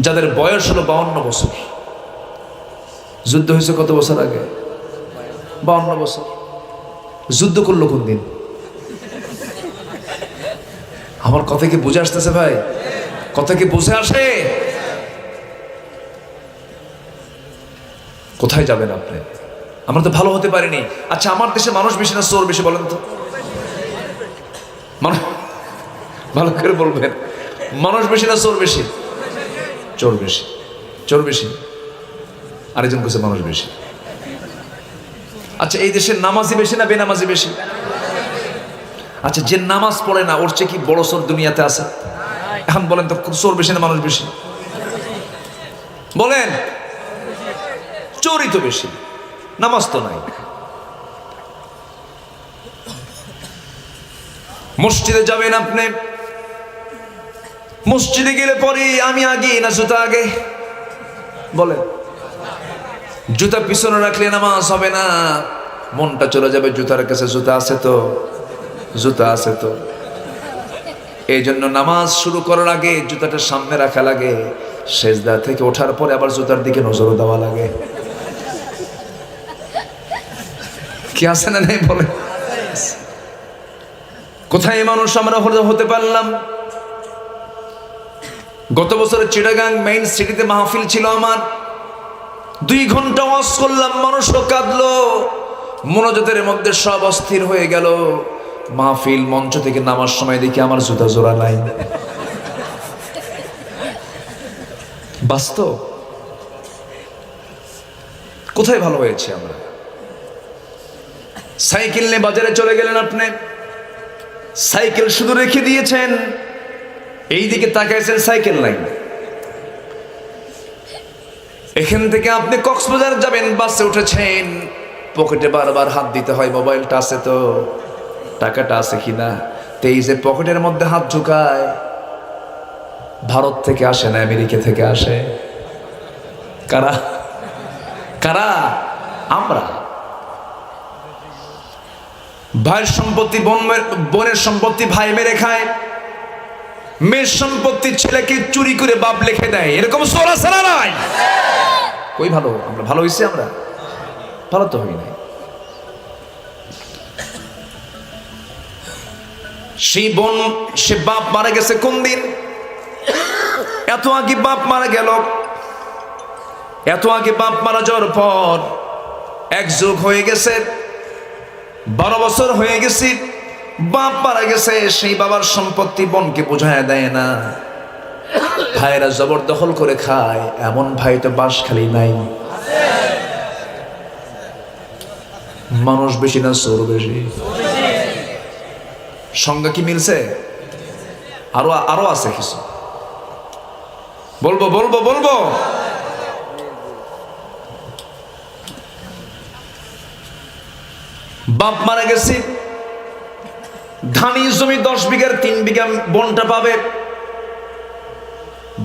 যাদের বয়স হলো 52 বছর। যুদ্ধ হয়েছে কত বছর আগে? 52 বছর। যুদ্ধ করলো কোন দিন? আমার কথা কি বুঝে আসতেছে ভাই? কথা কি বুঝে আসে? কোথায় যাবেন আপনি? আমরা তো ভালো হতে পারিনি। আচ্ছা, আমার দেশে মানুষ বেশি না চোর বেশি বলেন তো? ভালো করে বলবেন, মানুষ বেশি না চোর বেশি? চোর বেশি। চোর বেশি, আরেকজন কাছে মানুষ বেশি। আচ্ছা, এই দেশের নামাজি বেশি না বেনামাজি বেশি? আচ্ছা, যে নামাজ পড়ে না ওর চেয়ে কি বড় চোর দুনিয়াতে আছে? এখন বলেন তো, চোর বেশি না মানুষ বেশি? বলেন। চোরই তো বেশি, নামাজ তো নাই। মসজিদে যাবেন আপনি, মসজিদে গেলে পরে আমি আগে না জুতা আগে? বলেন। জুতা পিছনে রাখলে নামাজ হবে না, মনটা চলে যাবে জুতার কাছে। জুতা আছে তো, জুতা আছে তো। এই জন্য নামাজ শুরু করার আগে জুতাটা সামনে রাখা লাগে, সেজদা থেকে ওঠার পরে আবার জুতার দিকে নজর দেওয়া লাগে। কি আছে না নেই বলে? কোথায় মানুষ আমরা হতে পারলাম? গত বছর চিটাগাং মেইন সিটিতে মাহফিল ছিল আমার, 2 ঘন্টা ওয়াজ করলাম, মানুষও কাঁদলো, মনোজতের মধ্যে সব অস্থির হয়ে গেল। মাহফিল মঞ্চ থেকে নামার সময় দেখি আমার জুতা জোড়া নাই। বাস্তব। কোথায় ভালো হয়েছে আমরা? সাইকেল নিয়ে বাজারে চলে গেলেন আপনি, সাইকেল শুধু রেখে দিয়েছেন, এই দিকে তাকাইছেন সাইকেল নাই। এখান থেকে আপনি কক্সবাজার যাবেন, বাসে উঠেছেন, পকেটে বারবার হাত দিতে হয়, মোবাইলটা আছে তো, টাকাটা আছে কিনা। তো এই যে পকেটের মধ্যে হাত ঢুকায়, ভারত থেকে আসে না আমেরিকা থেকে আসে? কারা? কারা? আমরা। ভাইয়ের সম্পত্তি বোনের সম্পত্তি ভাই মেরে খায়, মেয়ের সম্পত্তি ছেলেকে চুরি করে বাপ লিখে দেয়, এরকম চোর আছে না নাই? কই ভালো? আমরা ভালো হয়েছি? আমরা ভালো তো হই নাই। সেই বোন, সে বাপ মারা গেছে কোন দিন? এত আগে বাপ মারা গেল। এত আগে বাপ মারা যাওয়ার পর 1 যুগ হয়ে গেছে, 12 বছর হয়ে গেছে, বাপ মারা গেছে। সেই বাবার সম্পত্তি বোনকে বোঝায় দেয় না, ভাইরা জবরদখল করে খায়। এমন ভাই তো বাঁশখালী নাই। মানুষ বেশি না চোর বেশি? সংজ্ঞা কি মিলছে? আরো আছে কিছু, বলবো বলবো বলবো। বাপ মারা গেছে, ধানি জমি 10 বিঘার 3 বিঘা বোনটা পাবে,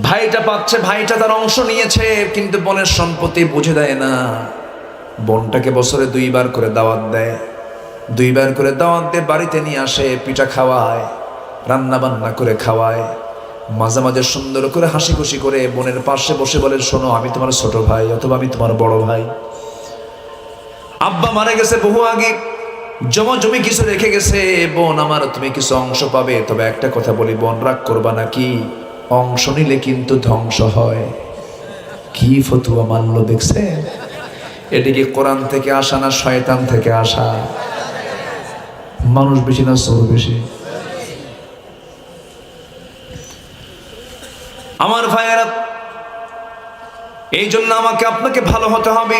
ভাইটা পাচ্ছে, ভাইটা তার অংশ নিয়েছে, কিন্তু বোনের সম্পত্তি বুঝে দেয় না। বোনটাকে বছরে 2 বার করে দাওয়াত দেয়, 2 বার করে দাওয়াত দিয়ে বাড়িতে নিয়ে আসে, পিঠা খাওয়ায়, রান্না বান্না করে খাওয়ায়। মাঝে মাঝে সুন্দর করে হাসি খুশি করে বোনের পাশে বসে বলে, শোনো আমি তোমার ছোট ভাই অথবা আমি তোমার বড় ভাই। আব্বা মারা গেছে বহু আগে, জমি কিছু রেখে গেছে, বোন আমার তুমি কিছু অংশ পাবে, তবে একটা কথা বলি বোন, রাগ করবা নাকি, অংশ নিলে কিন্তু ধ্বংস হয়। কি ফতুয়া মানলো দেখছে? এদিকে কোরআন থেকে আসা না শয়তান থেকে আসা? মানুষ বেশি না চোর বেশি? আমার ভাইয়েরা, এই জন্য আমাকে আপনাকে ভালো হতে হবে,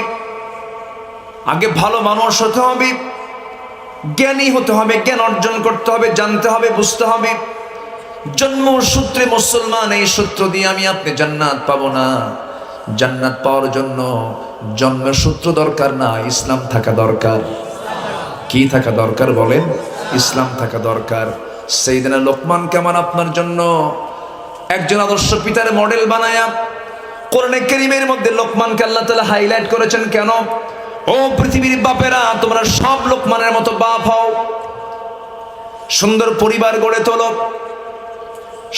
আগে ভালো মানুষ হতে হবে, জ্ঞানী হতে হবে, জ্ঞান অর্জন করতে হবে, জানতে হবে, বুঝতে হবে। জন্মসূত্রে মুসলমান, এই সূত্র দিয়ে আমি আপনি জান্নাত পাবো না। জান্নাত পাওয়ার জন্য জন্মের সূত্র দরকার না, ইসলাম থাকা দরকার। কি থাকা দরকার বলেন? ইসলাম থাকা দরকার। সাইয়েদনা লোকমানকে আমার আপনার জন্য একজন আদর্শ পিতার মডেল বানায়া কোরআনে কারীমের মধ্যে লোকমানকে আল্লাহ তাআলা হাইলাইট করেছেন। কেন? ও পৃথিবীর বাপেরা, তোমরা সব লোকমানের মতো বাপ হও, সুন্দর পরিবার গড়ে তোলো,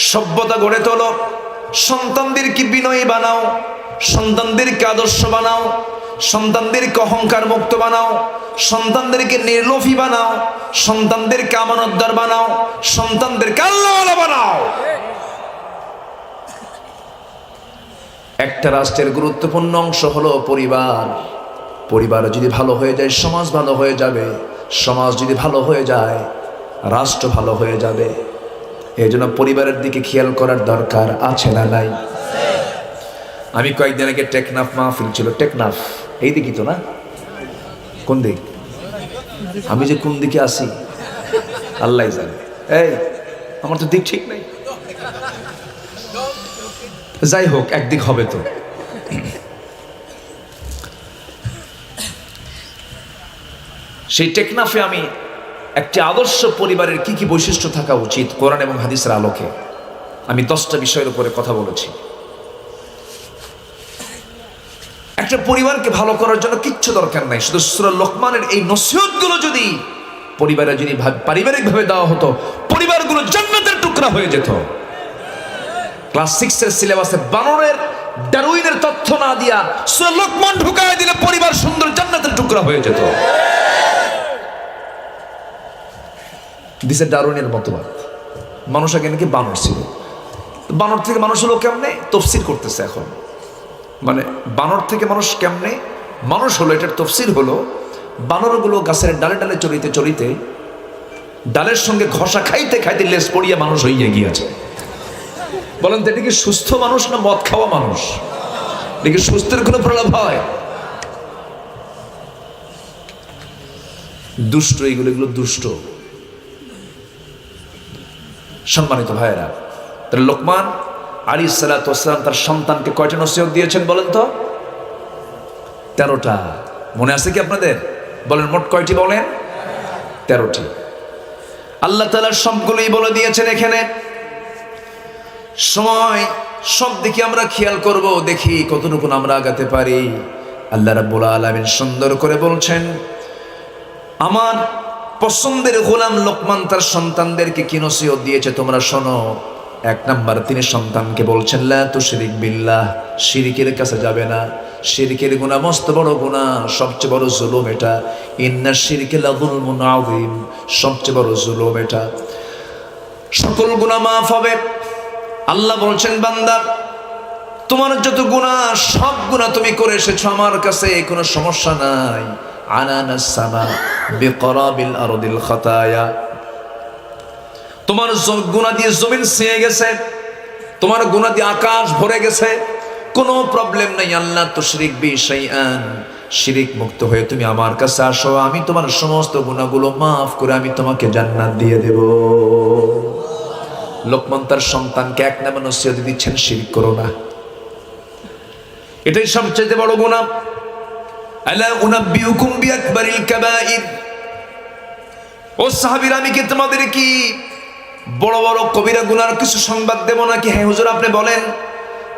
সভ্যতা গড়ে তোলো, সন্তানদেরকে বিনয়ী বানাও, সন্তানদেরকে আদর্শ বানাও, সন্তানদেরকে অহংকার মুক্ত বানাও, সন্তানদেরকে নির্লোভী বানাও, সন্তানদেরকে আমানতদার বানাও, সন্তানদেরকে আল্লাহওয়ালা বানাও। একটা রাষ্ট্রের গুরুত্বপূর্ণ অংশ হলো পরিবার। পরিবার যদি ভালো হয়ে যায় সমাজ ভালো হয়ে যাবে, সমাজ যদি ভালো হয়ে যায় রাষ্ট্র ভালো হয়ে যাবে। এই জন্য পরিবারের দিকে খেয়াল করার দরকার আছে না নাই? আমি কয়েকদিন আগে টেকনাফ মাহফিল ছিল, টেকনাফ এই দিকই তো না? কোন দিক? আমি যে কোন দিকে আছি আল্লাহ জানে। এই আমার তো দিক ঠিক নাই। যাই হোক, একদিক হবে তো। সেই টেকনাফে আমি একটি আদর্শ পরিবারের কি কি বৈশিষ্ট্য থাকা উচিত কোরআন এবং হাদিসের আলোকে আমি 10টা বিষয়ের উপরে কথা বলেছি। একটা পরিবারকে ভালো করার জন্য কিচ্ছু দরকার নাই, শুধু সূরা লোকমানের এই নসিহতগুলো যদি পরিবারে যদি পারিবারিকভাবে দেওয়া হতো, পরিবারগুলো জান্নাতের টুকরা হয়ে যেত। ক্লাস 6 এর সিলেবাসে বানরের ডারউইনের তথ্য না দিয়া সূরা লোকমান ঢুকায় দিলে পরিবার সুন্দর জান্নাতের টুকরা হয়ে যেত। দিছে ডারউইনের মতবাদ, মানুষ আগে নাকি বানর ছিল, বানর থেকে মানুষ হলো কেমনে তফসির করতেছে এখন। মানে বানর থেকে মানুষ কেমনে মানুষ হলো, এটার তফসির হলো বানরগুলো গাছের ডালে ডালে চড়িতে চড়িতে ডালের সঙ্গে ঘষা খাইতে খাইতে লেজ পড়িয়ে মানুষ হইয়া গিয়েছে। বলেন তো এটা কি সুস্থ মানুষ না মদ খাওয়া মানুষ? দেখি সুস্থের কোনো প্রলাপ হয়? দুষ্ট, এগুলো দুষ্ট। সম্মানিত ভাইয়েরা, তাহলে লোকমান আলাইহিস সালাতু ওয়াস সালাম তার সন্তানকে কয়টা নসিহত দিয়েছেন বলেন তো? 13টা। মনে আছে কি আপনাদের? বলেন মোট কয়টি বলেন? 13টি। আল্লাহ তাআলা সবগুলোই বলে দিয়েছেন এখানে। সময় সব দিকে আমরা খেয়াল করব, দেখি কতটুকু আমরা আগাতে পারি। আল্লাহ রাব্বুল আলামিন সুন্দর করে বলছেন, আমার পছন্দের গোলাম লোকমান তার সন্তানদেরকে কি নসিহত দিয়েছে তোমরা শোনো। 1 নাম্বার তিনি সন্তানকে বলছেন, লা তুশরিক বিল্লাহ, শিরকের কাছে যাবে না। শিরকের গুনাহ মস্ত বড় গুনাহ, সবচেয়ে বড় জুলুম এটা। ইন্না শিরকা লাযুলমুন আযীম, সবচেয়ে বড় জুলুম এটা। সকল গুনাহ মাফ হবে। আল্লাহ বলছেন, বান্দা তোমার যত গুনাহ সব গুনাহ তুমি করে এসেছো আমার কাছে, কোনো সমস্যা নাই। আনানাস সামা বিকরাবিল আরদিল খাতায়া, তোমার গুনাহ দিয়ে জমিন ছেয়ে গেছে, তোমার গুনাহ দিয়ে আকাশ ভরে গেছে, কোনো প্রবলেম নাই। আল্লাহ তুশরিক বি শাইআন, শিরিক মুক্ত হয়ে তুমি আমার কাছে আসো, আমি তোমার সমস্ত গুনাহগুলো মাফ করে আমি তোমাকে জান্নাত দিয়ে দেব। লোকমান তার সন্তানকে 1 নম্বর নসিহত দিচ্ছেন, শিরক করো না, এটাই সবচেয়ে বড় গুনাহ। আলা উনাব্বিউকুম বিআকবারিল কাবাইর, ও সাহাবীরা আমি কি তোমাদের কি বড় বড় কবিরা গুনার কিছু সংবাদ দেব নাকি? হ্যাঁ হুজুর আপনি বলেন।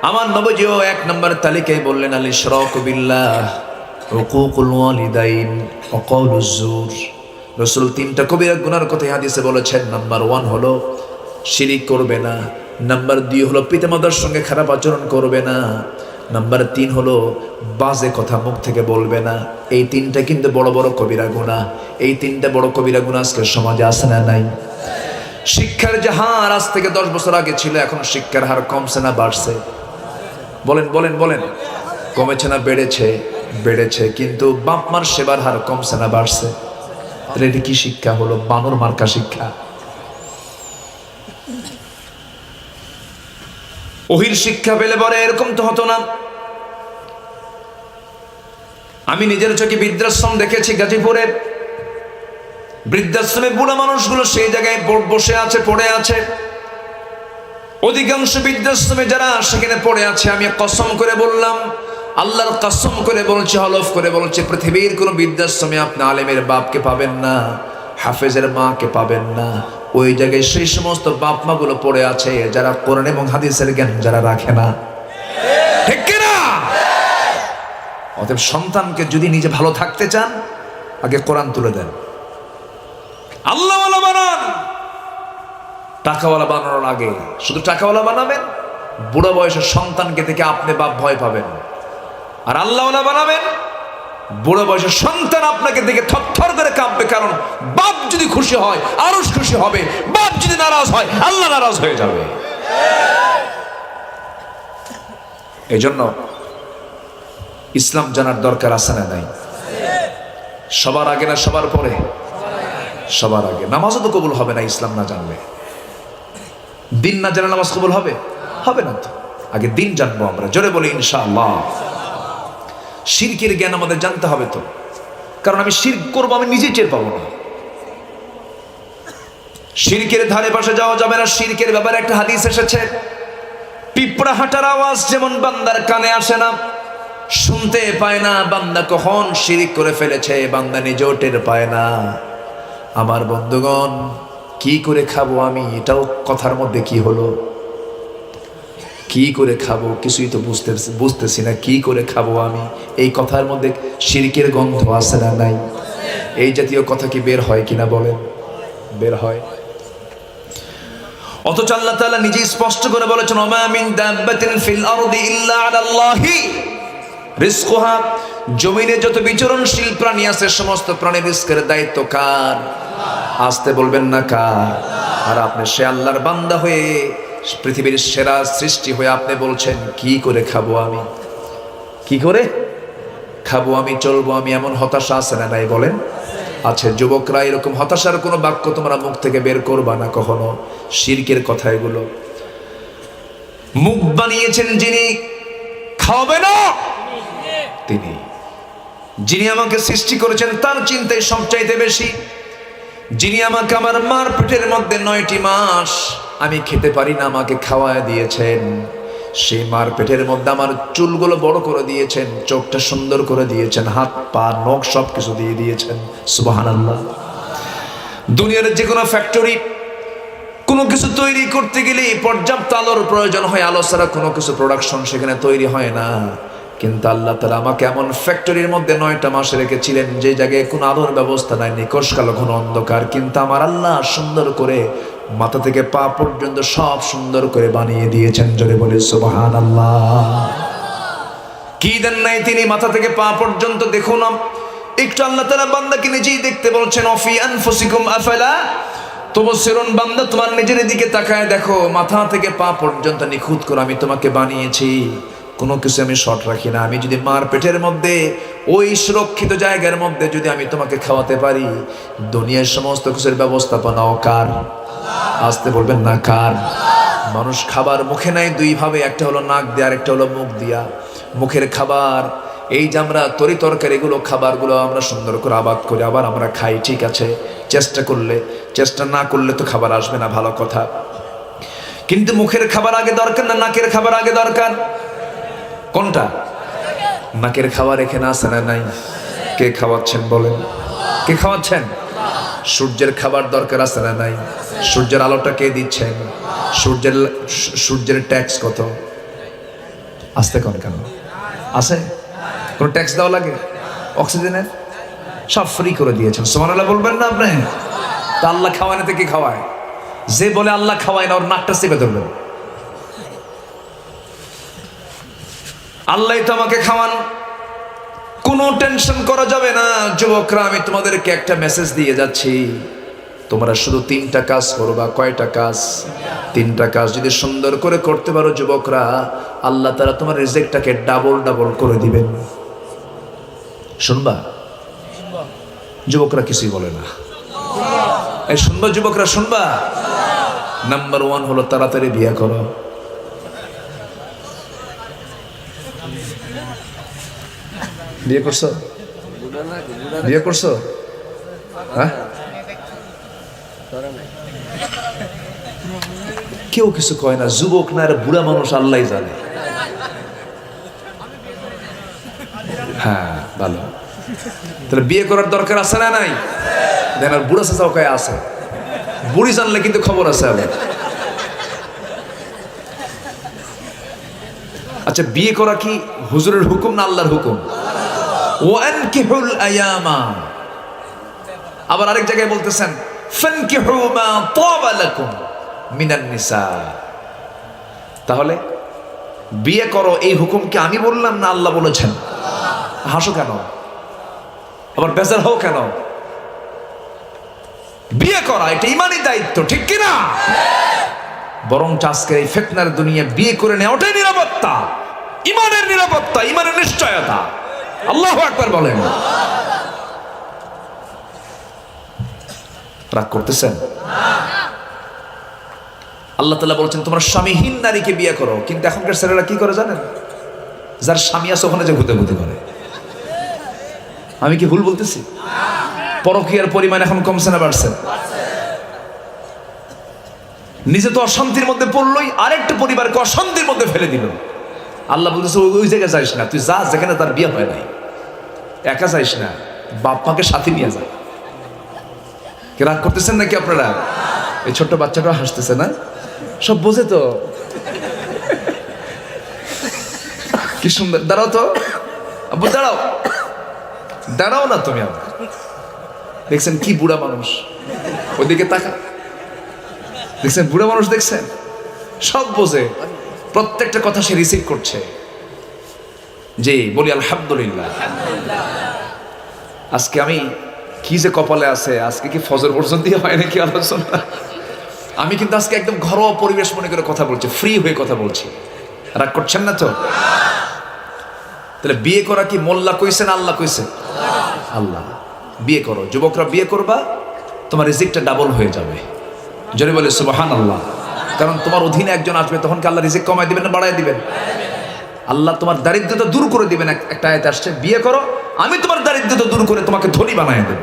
আমার নবীজিও 1 নম্বর তালিকায় বললেন, আল ইশরাকু বিল্লাহ, উকুকুল ওয়ালিদাইন ওয়া কাউলুজ জুর। রাসূল 3টা কবিরা গুনার কথা হাদিসে বলেছেন। নাম্বার 1 হলো শিরিক করবে না, নাম্বার 2 হলো পিতামাতার সঙ্গে খারাপ আচরণ করবে না। নাম্বার 3 হলো বাজে কথা মুখ থেকে বলবে না। এই 3টা কিন্তু বড় বড় কবিরা গুনাহ। এই 3টা বড় কবিরা গুনাহ আজকে সমাজে আছে না নাই? শিক্ষার যে হার আজ থেকে 10 বছর আগে ছিল, এখন শিক্ষার হার কমছে না বাড়ছে? বলেন বলেন বলেন। কমেছে না বেড়েছে? বেড়েছে। কিন্তু বাপ মার সেবার হার কমছে না বাড়ছে? তাহলে এটা কি শিক্ষা হলো? বানর মার্কা শিক্ষা। ওহির শিক্ষা পেলে পরে এরকম তো হতো না। আমি নিজের চোখে বৃদ্ধাশ্রম দেখেছি গাজীপুরে। বৃদ্ধাশ্রমে বুড়া মানুষগুলো সেই জায়গায় বসে আছে, পড়ে আছে। অধিকাংশ বৃদ্ধাশ্রমে যারা সেখানে পড়ে আছে, আমি কসম করে বললাম, আল্লাহর কসম করে বলছি, হলফ করে বলছি, পৃথিবীর কোন বৃদ্ধাশ্রমে আপনি আলেমের বাপকে পাবেন না, হাফেজের মাকে পাবেন না। ওই জায়গায় সেই সমস্ত বাপ মা গুলো পড়ে আছে যারা কোরআন এবং হাদিসের জ্ঞান যারা রাখে না। ঠিক কিনা? অতএব সন্তানকে যদি নিজে ভালো থাকতে চান, আগে কোরআন তুলে দেন, আল্লাহওয়ালা বানান। টাকাওয়ালা বানানোর আগে শুধু টাকাওয়ালা বানাবেন, বুড়ো বয়সের সন্তানকে দেখে আপনি বাপ ভয় পাবেন। আর আল্লাহওয়ালা বানাবেন, বুড়ো বয়সের সন্তান আপনাকে দেখে থরথর করে কাঁপবে। কারণ বাপ যদি খুশি হয় আরশ খুশি হবে, বাপ যদি নারাজ হয় আল্লাহ নারাজ হয়ে যাবে। এই জন্য ইসলাম জানার দরকার আছে না নাই? সবার আগে না সবার পরে? সবার আগে। নামাজও তো কবুল হবে না ইসলাম না জানলে। দিন না জানলে নামাজ কবুল হবে? হবে না তো। আগে দিন জানবো আমরা, জোরে বলি ইনশাআল্লাহ। শিরকের জ্ঞান আমাদের জানতে হবে তো, কারণ আমি শিরক করবো আমি নিজেই টের পাবো না। শিরকের ধারে পাশে যাওয়া যাবে না। শিরকের ব্যাপারে একটা হাদিস এসেছে, পিঁপড়া হাঁটার আওয়াজ যেমন বান্দার কানে আসে না, শুনতে পায় না, বান্দা কখন শিরক করে ফেলেছে বান্দা নিজেও টের পায় না। আমার বন্ধুগণ, কি করে খাবো আমি, এটাও কথার মধ্যে কি হলো? কি করে খাবো কিছুই তো বুঝতেছি না। কি করে খাবো আমি, এই কথার মধ্যে শিরকের গন্ধ আছে না নাই? এই জাতীয় কথা কি বের হয় কিনা বলেন? বের হয়। অথচ আল্লাহ তাআলা নিজেই স্পষ্ট করে বলেছেন, ওমা মিন দাব্বাতিন ফিল আরদি ইল্লা আলাল্লাহি রিজকুহা। জমিনে যত বিচরণশীল প্রাণী আছে সমস্ত প্রাণীর রিজকের দায়িত্ব কার? আসতে বলবেন না কার? আর আপনি সে আল্লাহর বান্দা হয়ে, পৃথিবীর সেরা সৃষ্টি হয়ে আপনি বলছেন কি করে খাবো আমি, কি করে খাবো আমি, চলবো আমি, এমন হতাশা আছে না নাই বলেন? আছে। যুবকরা, এরকম হতাশার কোনো বাক্য তোমরা মুখ থেকে বের করবা না কখনো। শিরকের কথা এগুলো। মুখ বানিয়েছেন যিনি, খাওয়াবে না তিনি। যিনি আমাকে সৃষ্টি করেছেন তার চিন্তায় সবচাইতে বেশি। যিনি আমাকে আমার মার পেটের মধ্যে 9টি মাস আমি খেতে পারি না আমাকে খাওয়ায় দিয়েছেন, সেই মার পেটের মধ্যে আমার চুলগুলো বড় করে দিয়েছেন, চোখটা সুন্দর করে দিয়েছেন, হাত পা নখ সব কিছু দিয়ে দিয়েছেন। সুবহানাল্লাহ। দুনিয়ার যে কোনো ফ্যাক্টরি কোনো কিছু তৈরি করতে গেলে পর্যাপ্ত আলোর প্রয়োজন হয়। আলো ছাড়া কোনো কিছু প্রোডাকশন সেখানে তৈরি হয় না। কিন্তু আল্লাহ তাআলা আমাকে এমন ফ্যাক্টরির মধ্যে 9টা মাস রেখেছিলেন যে জায়গায় কোনো আলোর ব্যবস্থা নাই, নিকশ কালো ঘন অন্ধকার। কিন্তু আমার আল্লাহ সুন্দর করে মাথা থেকে পা পর্যন্ত সব সুন্দর করে বানিয়ে দিয়েছেন। জোরে বলে সুবহানাল্লাহ। কি দেন নাই তিনি মাথা থেকে পা পর্যন্ত? দেখুন একটু আল্লাহ তাআলা বান্দাকে নিজেই দেখতে বলছেন, অফি আনফুসিকুম আফালা তুবসিরুন। বান্দা তোমার নিজের দিকে তাকায় দেখো, মাথা থেকে পা পর্যন্ত নিখুঁত করে আমি তোমাকে বানিয়েছি, কোনো কিছু আমি শর্ট রাখি না। আমি যদি মার পেটের মধ্যে ওই সুরক্ষিত জায়গার মধ্যে যদি আমি তোমাকে খাওয়াতে পারি, দুনিয়ার সমস্ত কিছুর ব্যবস্থাপনাও কার? আসতে বলবেন না কার? মানুষ খাবার মুখে নেয় দুই ভাবে, একটা হলো নাক দিয়ে আর একটা হলো মুখ দিয়া। মুখের খাবার, এই যে আমরা তরি তরকারিগুলো খাবারগুলো আমরা সুন্দর করে আবাদ করে আবার আমরা খাই, ঠিক আছে, চেষ্টা করলে। চেষ্টা না করলে তো খাবার আসবে না, ভালো কথা। কিন্তু মুখের খাবার আগে দরকার না নাকের খাবার আগে দরকার? কোনটা? নাকের খাবার এখানে আছে না নাই? কে খাওয়াচ্ছেন বলেন? কে খাওয়াচ্ছেন? সূর্যের খাবার দরকার আছে না নাই? সূর্যের আলোটা কে দিচ্ছেন? সূর্যের ট্যাক্স কত? আসতে কোন কেন আছে? কোনো ট্যাক্স দেওয়া লাগে? অক্সিজেনের সব ফ্রি করে দিয়েছেন। সুবহানাল্লাহ বলবেন না আপনি? তা আল্লাহ খাওয়ায় না তো কি খাওয়ায়? যে বলে আল্লাহ খাওয়ায় না ওর নাকটা চেপে ধরবেন। আল্লাহ তো আমাকে খাওয়ান, কোনো টেনশন করা যাবে না। যুবকরা, আমি তোমাদেরকে একটা মেসেজ দিয়ে যাচ্ছি, তোমরা শুধু 3টা কাজ করবা। কয়টা কাজ? 3টা কাজ যদি সুন্দর করে করতে পারো যুবকরা, আল্লাহ তাআলা তোমার রিজিকটাকে ডাবল ডাবল করে দিবেন। শুনবা? যুবকরা কিছুই বলে না। এই শুনবা যুবকরা, শুনবা? নাম্বার 1 হলো তাড়াতাড়ি বিয়ে করো। বিয়ে করছো? বিয়ে করছো? হ্যাঁ, কেউ কিছু কয় না। যুবক না আর বুড়া মানুষ আল্লাহ জানে। হ্যাঁ, ভালো। তাহলে বিয়ে করার দরকার আছে না নাই? দেন আর বুড়া চাচাও কয় আছে। বুড়ি জানলে কিন্তু খবর আছে আবার। আচ্ছা, বিয়ে করা কি হুজুরের হুকুম না আল্লাহর হুকুম? ওয়ানকিহুল আয়ামা। আবার আরেক জায়গায় বলতেছেন ফানকিহু মা তাবা লাকুম মিনান নিসা। তাহলে বিয়ে করো, এই হুকুম কি আমি বললাম না আল্লাহ বলেছেন? হাসো কেন? আবার বেজার হও কেন? বিয়ে করা এটা ইমানি দায়িত্ব, ঠিক কিনা? বরং আজকের এই ফিতনার দুনিয়া বিয়ে করে নেওয়াটাই নিরাপত্তা, ইমানের নিরাপত্তা, ইমানের নিশ্চয়তা। আল্লাহু আকবার বলেন। রাগ করতেছেন? আল্লাহ তাআলা বলছেন তোমরা স্বামীহীন নারীকে বিয়ে করো। কিন্তু এখনকার ছেলেরা কি করে জানেন? যার স্বামী আছে ওখানে যে ভূতে ভূতে করে। আমি কি ভুল বলতেছি? পরকীয়ার পরিমাণ এখন কমছে না বাড়ছে? নিজে তো অশান্তির মধ্যে পড়লই, আরেকটা পরিবারকে অশান্তির মধ্যে ফেলে দিল। আল্লাহ বলতেছে ওই জায়গায় যাইস না, তুই যা যেখানে তার বিয়ে হয় নাই। একা যাইস না, বাপ মাকে সাথে নিয়ে যা। কি রাগ করতেছেন নাকি আপনারা? এই ছোট্ট বাচ্চাটাও হাসতেছে না? সব বোঝে তো। কি সুন্দর। দাঁড়াও তো আব্বু, দাঁড়াও। দাঁড়াও না তুমি আবার। দেখছেন কি বুড়া মানুষ, ওইদিকে তাকা। দেখছেন বুড়া মানুষ, দেখছেন সব বোঝে, প্রত্যেকটা কথা সে রিসিভ করছে। জি বলি আলহামদুলিল্লাহ। আজকে আমি কি যে কপালে আছে, আজকে কি ফজর পর্যন্ত হয় নাকি আলোচনা? আমি কিন্তু আজকে একদম ঘরোয়া পরিবেশ মনে করে কথা বলছি, ফ্রি হয়ে কথা বলছি। রাগ করছেন না তো? তাহলে বিয়ে করা কি মোল্লা কইছে না আল্লাহ কইছে? আল্লাহ। বিয়ে করো যুবকরা, বিয়ে করবা, তোমার রিজিকটা ডাবল হয়ে যাবে। জোরে বলে সুবহানাল্লাহ। কারণ তোমার অধীনে একজন আসবে, তখন কি আল্লাহ রিজিক কমায় দিবেন না বাড়ায় দিবেন? আল্লাহ তোমার দারিদ্রতা দূর করে দিবেন। একটা আয়াত আসছে, বিয়ে করো, আমি তোমার দারিদ্রতা দূর করে তোমাকে ধনী বানায় দেব।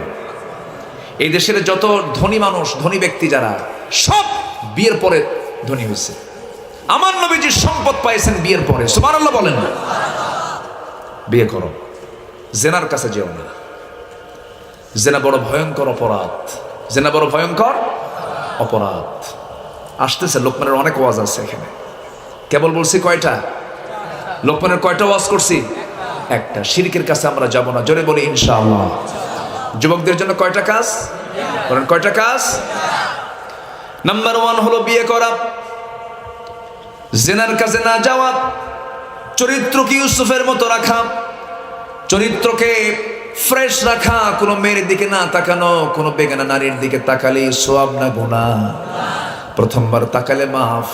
এই দেশের যত ধনী মানুষ, ধনী ব্যক্তি যারা, সব বিয়ের পরে ধনী হয়েছে। আমার নবীজি সম্পদ পাইছেন বিয়ের পরে। সুবহানাল্লাহ বলেন না? বিয়ে করো, জেনার কাছে যেও না। জেনা বড় ভয়ঙ্কর অপরাধ। জেনা বড় ভয়ঙ্কর অপরাধ। আসতেছে লোকমানের অনেক ওয়াজ আছে এখানে। কেবল বলছি কয়টা? লোকমানের কয়টা ওয়াজ করছি? একটা। শিরকের কাছে আমরা যাব না। জোরে বলি ইনশাআল্লাহ। যুবকদের জন্য কয়টা কাজ? বলেন কয়টা কাজ? নাম্বার 1 হলো বিয়ে করা, জেনার কাছে না যাওয়া, চরিত্রকে ইউসুফের মতো রাখা, চরিত্রকে ফ্রেশ রাখা, কোনো মেয়ের দিকে না তাকানো, কোনো বেগানা নারীর দিকে তাকালে সওয়াব না গুনাহ। প্রথমবার তাকালে মাফ,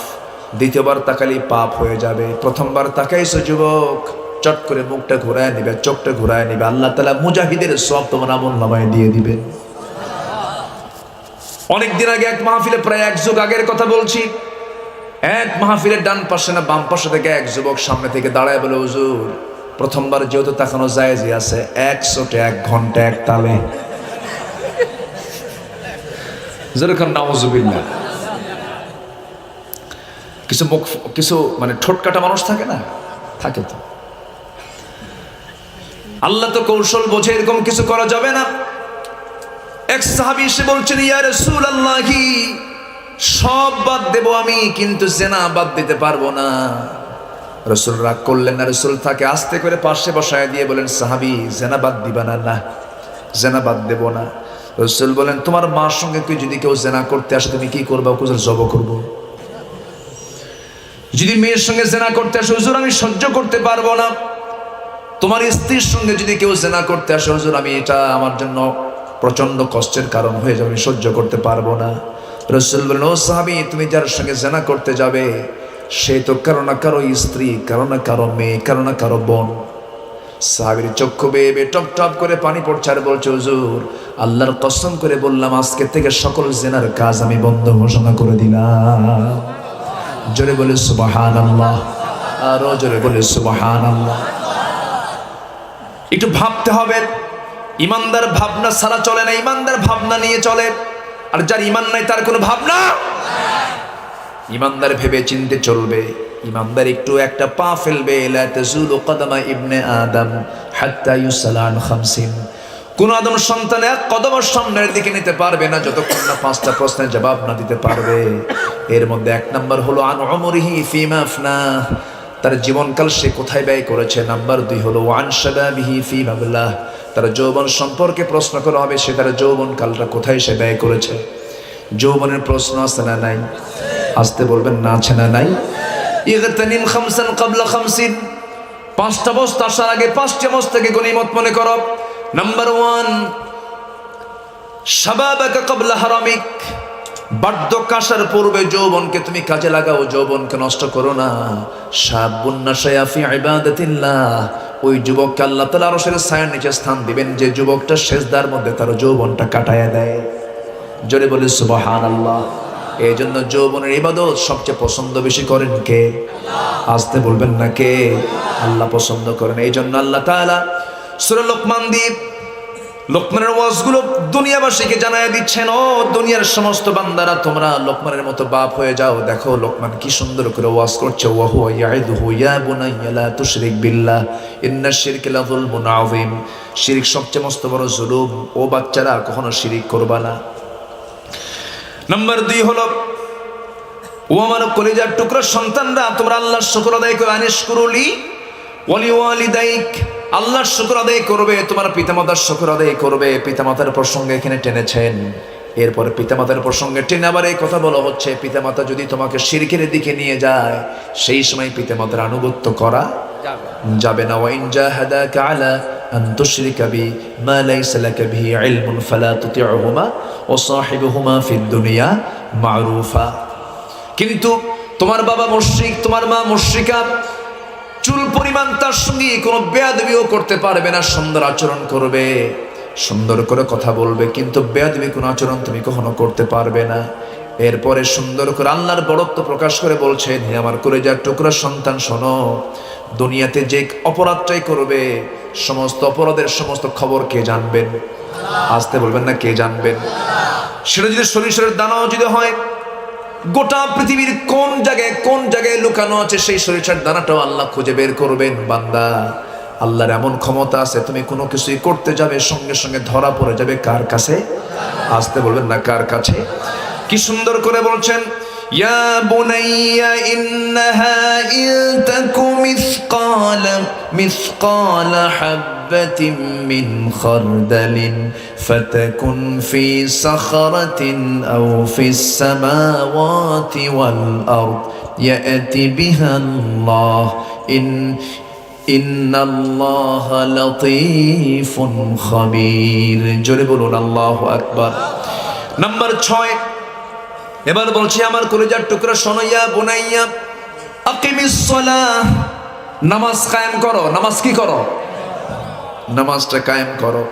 দ্বিতীয়বার তাকালে পাপ হয়ে যাবে। প্রথমবার তাকাইছো যুবক, চট করে মুখটা ঘুরায় নিবে, চোখটা ঘুরায় নিবে, আল্লাহ তাআলা মুজাহিদের সওয়াব তোমার আমলনামায় দিয়ে দিবেন। অনেকদিন আগে এক মাহফিলে, প্রায় 1 যুগ আগের কথা বলছি, এক মাহফিলের ডান পাশে না বাম পাশে থেকে এক যুবক সামনে থেকে দাঁড়ায় বলে, হুজুর প্রথমবার যেহেতু তাকানো জায়েজই আছে, 100 1 ঘন্টা 1 তালে। যেরকম নাউজুবিল্লাহ। কিছু মানে ঠোঁট কাটা মানুষ থাকে না? থাকে তো। আল্লাহ তো কৌশল বোঝে, এরকম কিছু করা যাবে না। এক সাহাবী এসে বলছেন, ইয়া রাসূলুল্লাহি, সব বাদ দেব আমি, কিন্তু জেনা বাদ দিতে পারবো না। রাসূল রাগ করলেন না। রাসূল তাকে আস্তে করে পাশে বসায় দিয়ে বলেন, সাহাবী জেনা বাদ দিবা না? না, জেনা বাদ দেব না। রাসূল বলেন, তোমার মার সঙ্গে যদি কেউ জেনা করতে আসে তুমি কি করবা? হুজুর জব করব। যদি মেয়ের সঙ্গে জেনা করতে আসে, হুজুর আমি সহ্য করতে পারবো না। তোমার স্ত্রীর সঙ্গে যদি কেউ জেনা করতে আসে, হুজুর আমি এটা আমার জন্য প্রচন্ড কষ্টের কারণ হয়ে যাবে, আমি সহ্য করতে পারবো না। রাসূল বললেন, ও সাহাবী, তুমি যার সঙ্গে জেনা করতে যাবে সে তো কারো না কারো স্ত্রী, কারো না কারো মেয়ে, কারো না কারো বোন। সাহাবীর চক্ষু বেয়ে বেয়ে টপ টপ করে পানি পড়ছে আর বলছে, হুজুর আল্লাহর কসম করে বললাম আজকে থেকে সকল জেনার কাজ আমি বন্ধ ঘোষণা করে দিলাম। জোরে বলে সুবহানাল্লাহ, আরো জোরে বলে সুবহানাল্লাহ। একটু ভাবতে হবে, ইমানদার ভাবনা ছাড়া চলে না, ইমানদার ভাবনা নিয়ে চলে। আর যার ইমান নাই তার কোনো ভাবনা। ইমানদার ভেবে চিনতে চলবে। ইমানদার একটু একটা পা ফেলবে, লা তাজুলু কদমা ইবনে আদম হাত্তা ইউসালা আন 50। কোন আদম সন্তান এক কদম সামনের দিকে নিতে পারবে না যতক্ষণ না 5টা প্রশ্নের জবাব না দিতে পারবে। এর মধ্যে 1 নাম্বার হলো আন উমরিহি ফিমা আফনা, তার জীবনকাল সে কোথায় ব্যয় করেছে। নাম্বার 2 হলো ওয়ান শাবাবিহি ফিমা আবলাহ, তার যৌবন সম্পর্কে প্রশ্ন করা হবে, সে তার যৌবনকালটা কোথায় সে ব্যয় করেছে। যৌবনের প্রশ্ন আছে না নাই? আসতে বলবেন না, আছে না নাই? ইগতানিম খামসান ক্বাবলা 50, 5টা বস্তা আসার আগে 5টি অবস্থাকে গনিমত মনে করো। নাম্বার 1 শাবাবাকা ক্বাবলা হারামিক, বার্ধক্য আসার পূর্বে যৌবনকে তুমি কাজে লাগাও, যৌবনকে নষ্ট করো না। শাবুন নাশায়া ফি ইবাদাতিল্লাহ, ওই যুবককে আল্লাহ তাআলা আরশের ছায়ার নিচে স্থান দিবেন যে যুবকটা সিজদার মধ্যে তার যৌবনটা কাটায়া দেয়। জোরে বলে সুবহানাল্লাহ। এই জন্য যৌবনের ইবাদত সবচেয়ে পছন্দ বেশি করেন কে? আসতে বলবেন না কে? আল্লাহ পছন্দ করেন। এই জন্য আল্লাহ তাআলা সূরা লোকমান দিয়ে লোকমানের ওয়াজগুলো দুনিয়াবাসীকে জানায় দিচ্ছেন, ও দুনিয়ার সমস্ত বান্দারা তোমরা লোকমানের মতো বাপ হয়ে যাও। দেখো লোকমান কি সুন্দর করে ওয়াজ করছে, ওয়া হুয়া ইয়াইদুহু ইয়া বুনাইয়া লা তুশরিক বিল্লাহ ইন্নাশ শিরকা লাযুলমুন আযীম। শিরক সবচেয়ে মস্ত বড় জুলুম, ও বাচ্চারা কখনো শিরক করবা না। নাম্বার 2 হলো, ও আমার কলিজার টুকরা সন্তানরা তোমরা আল্লাহর শুকর আদায় করো। আনিশকুরুলি ওয়ালিওয়ালিদাইক, আল্লাহর শুকর আদায় করবে, তোমার পিতামাতার শুকর আদায় করবে। পিতামাতার প্রসঙ্গে এখানে টেনেছেন, এরপর পিতামাতার প্রসঙ্গে টেনে আবার এই কথা বলা হচ্ছে, পিতামাতা যদি তোমাকে শিরকের দিকে নিয়ে যায় সেই সময় পিতামাতার আনুগত্য করা যাবে না। ওয়া ইন জাহাদাকা আলা আন তুশরিকা বি মা লাইসা লাকা বিহি ইলমুন ফালা তুতিউহুমা ওয়া সাহিবুহুমা ফিদ দুনিয়া মারুফা। কিন্তু তোমার বাবা মুশরিক, তোমার মা মুশরিকা, চুল পরিমাণ তার সঙ্গে কোনো বেয়াদবিও করতে পারবে না। সুন্দর আচরণ করবে, সুন্দর করে কথা বলবে, কিন্তু বেয়াদবি কোনো আচরণ তুমি কখনো করতে পারবে না। এরপরে সুন্দর করে আল্লাহর বড়ত্ব প্রকাশ করে বলছেন, হে আমার কলিজার টুকরা সন্তান শোনো, দুনিয়াতে যে অপরাধটাই করবে সমস্ত অপরাধের সমস্ত খবর কে জানবেন? আসতে বলবেন না, কে জানবেন? সেটা যদি সরিষার দানাও যদি হয়, গোটা পৃথিবীর কোন জায়গায় লুকানো আছে সেই সরিষার দানাটাও আল্লাহ খুঁজে বের করবেন। বান্দা, আল্লাহর এমন ক্ষমতা আছে, তুমি কোনো কিছুই করতে যাবে সঙ্গে সঙ্গে ধরা পড়ে যাবে কার কাছে? আসতে বলবেন না, কার কাছে? কি সুন্দর করে বলছেন, ইয়া বুনাইয়া ইন্নাহা ইন তাকু মিসকালা হাববাতিন মিন খারদালিন ফাতাকুন ফি সাখরাতিন আও ফিস সামাওয়াতি ওয়াল আরদ ইয়াতি বিহা আল্লাহ ইন্নাল্লাহা লাতীফুন খাবীর। জোরে বলুন আল্লাহু আকবার। নাম্বার 6, এবার বলছি আমার কলিজার টুকরা শোনো, ইয়া বুনাইয়া আকিমিস সালাহ, নামাজ কায়েম করো। নামাজ কি করো? নামাজটা কায়েম করো।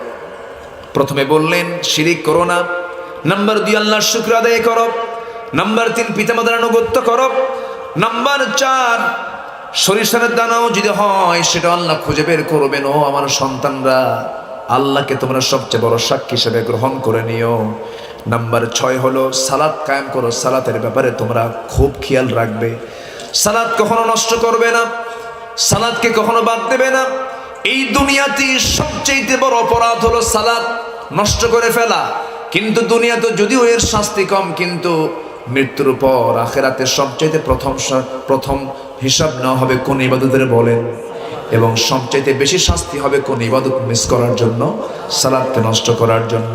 প্রথমে বললেন শিরিক করো না। নাম্বার 2 আল্লাহর শুকর আদায় করো। নাম্বার 3 পিতামাতার আনুগত্য করো। নাম্বার 4 সরিষার দানাও যদি হয় সেটা আল্লাহ খুঁজে বের করবেন। ও আমার সন্তানরা, আল্লাহকে তোমরা সবচেয়ে বড় সাক্ষী হিসেবে গ্রহণ করে নিও। নাম্বার 6 হলো সালাত কায়েম করো। সালাতের ব্যাপারে তোমরা খুব খেয়াল রাখবে, সালাত কখনো নষ্ট করবে না, সালাতকে কখনো বাদ দেবে না। এই দুনিয়াতে সবচেয়ে বড় অপরাধ হলো সালাত নষ্ট করে ফেলা। কিন্তু দুনিয়াতে যদিও এর শাস্তি কম, কিন্তু মৃত্যুর পর আখিরাতে সবচেয়ে প্রথম হিসাব নেওয়া হবে কোন ইবাদতের বলেন, এবং সবচেয়ে বেশি শাস্তি হবে কোন ইবাদত মিস করার জন্য? সালাতকে নষ্ট করার জন্য।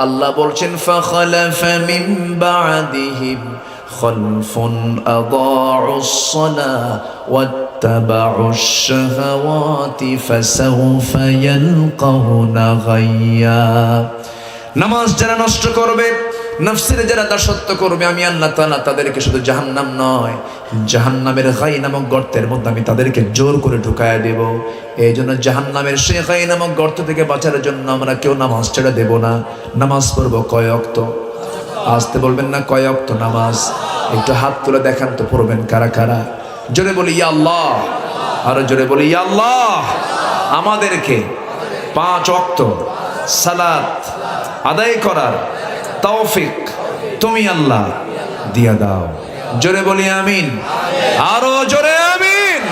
আল্লাহ বলছেন, ফাখালাফা মিন বাদিহিম খালফুন আদাউস সালাহ ওয়াত্তাবাউশ শাহাওয়াতি ফাসাউফা ইয়ালকাউনা গায়্যা। নামাজ যারা নষ্ট করবে, নফসের যারা দাসত্ব করবে, আমি আল্লাহ তাআলা তাদেরকে শুধু জাহান্নাম নয়, জাহান্নামের গাই নামক গর্তের মধ্যে আমি তাদেরকে জোর করে ঢুকায়া দেব। এই জন্য জাহান্নামের সেই গাই নামক গর্ত থেকে বাঁচার জন্য আমরা কেউ নামাজ ছেড়ে দেব না। নামাজ পড়বো কয় ওয়াক্ত? আসতে বলবেন না, কয় ওয়াক্ত নামাজ? একটু হাত তুলে দেখান তো, পড়বেন কারা কারা? জোরে বলি ইয়া আল্লাহ, আরো জোরে বলি ইয়া আল্লাহ। আমাদেরকে 5 ওয়াক্ত সালাত আদায় করার তৌফিক তুমি আল্লাহ দিয়া দাও। জোরে বলি আমিন, আরো জোরে আমিন।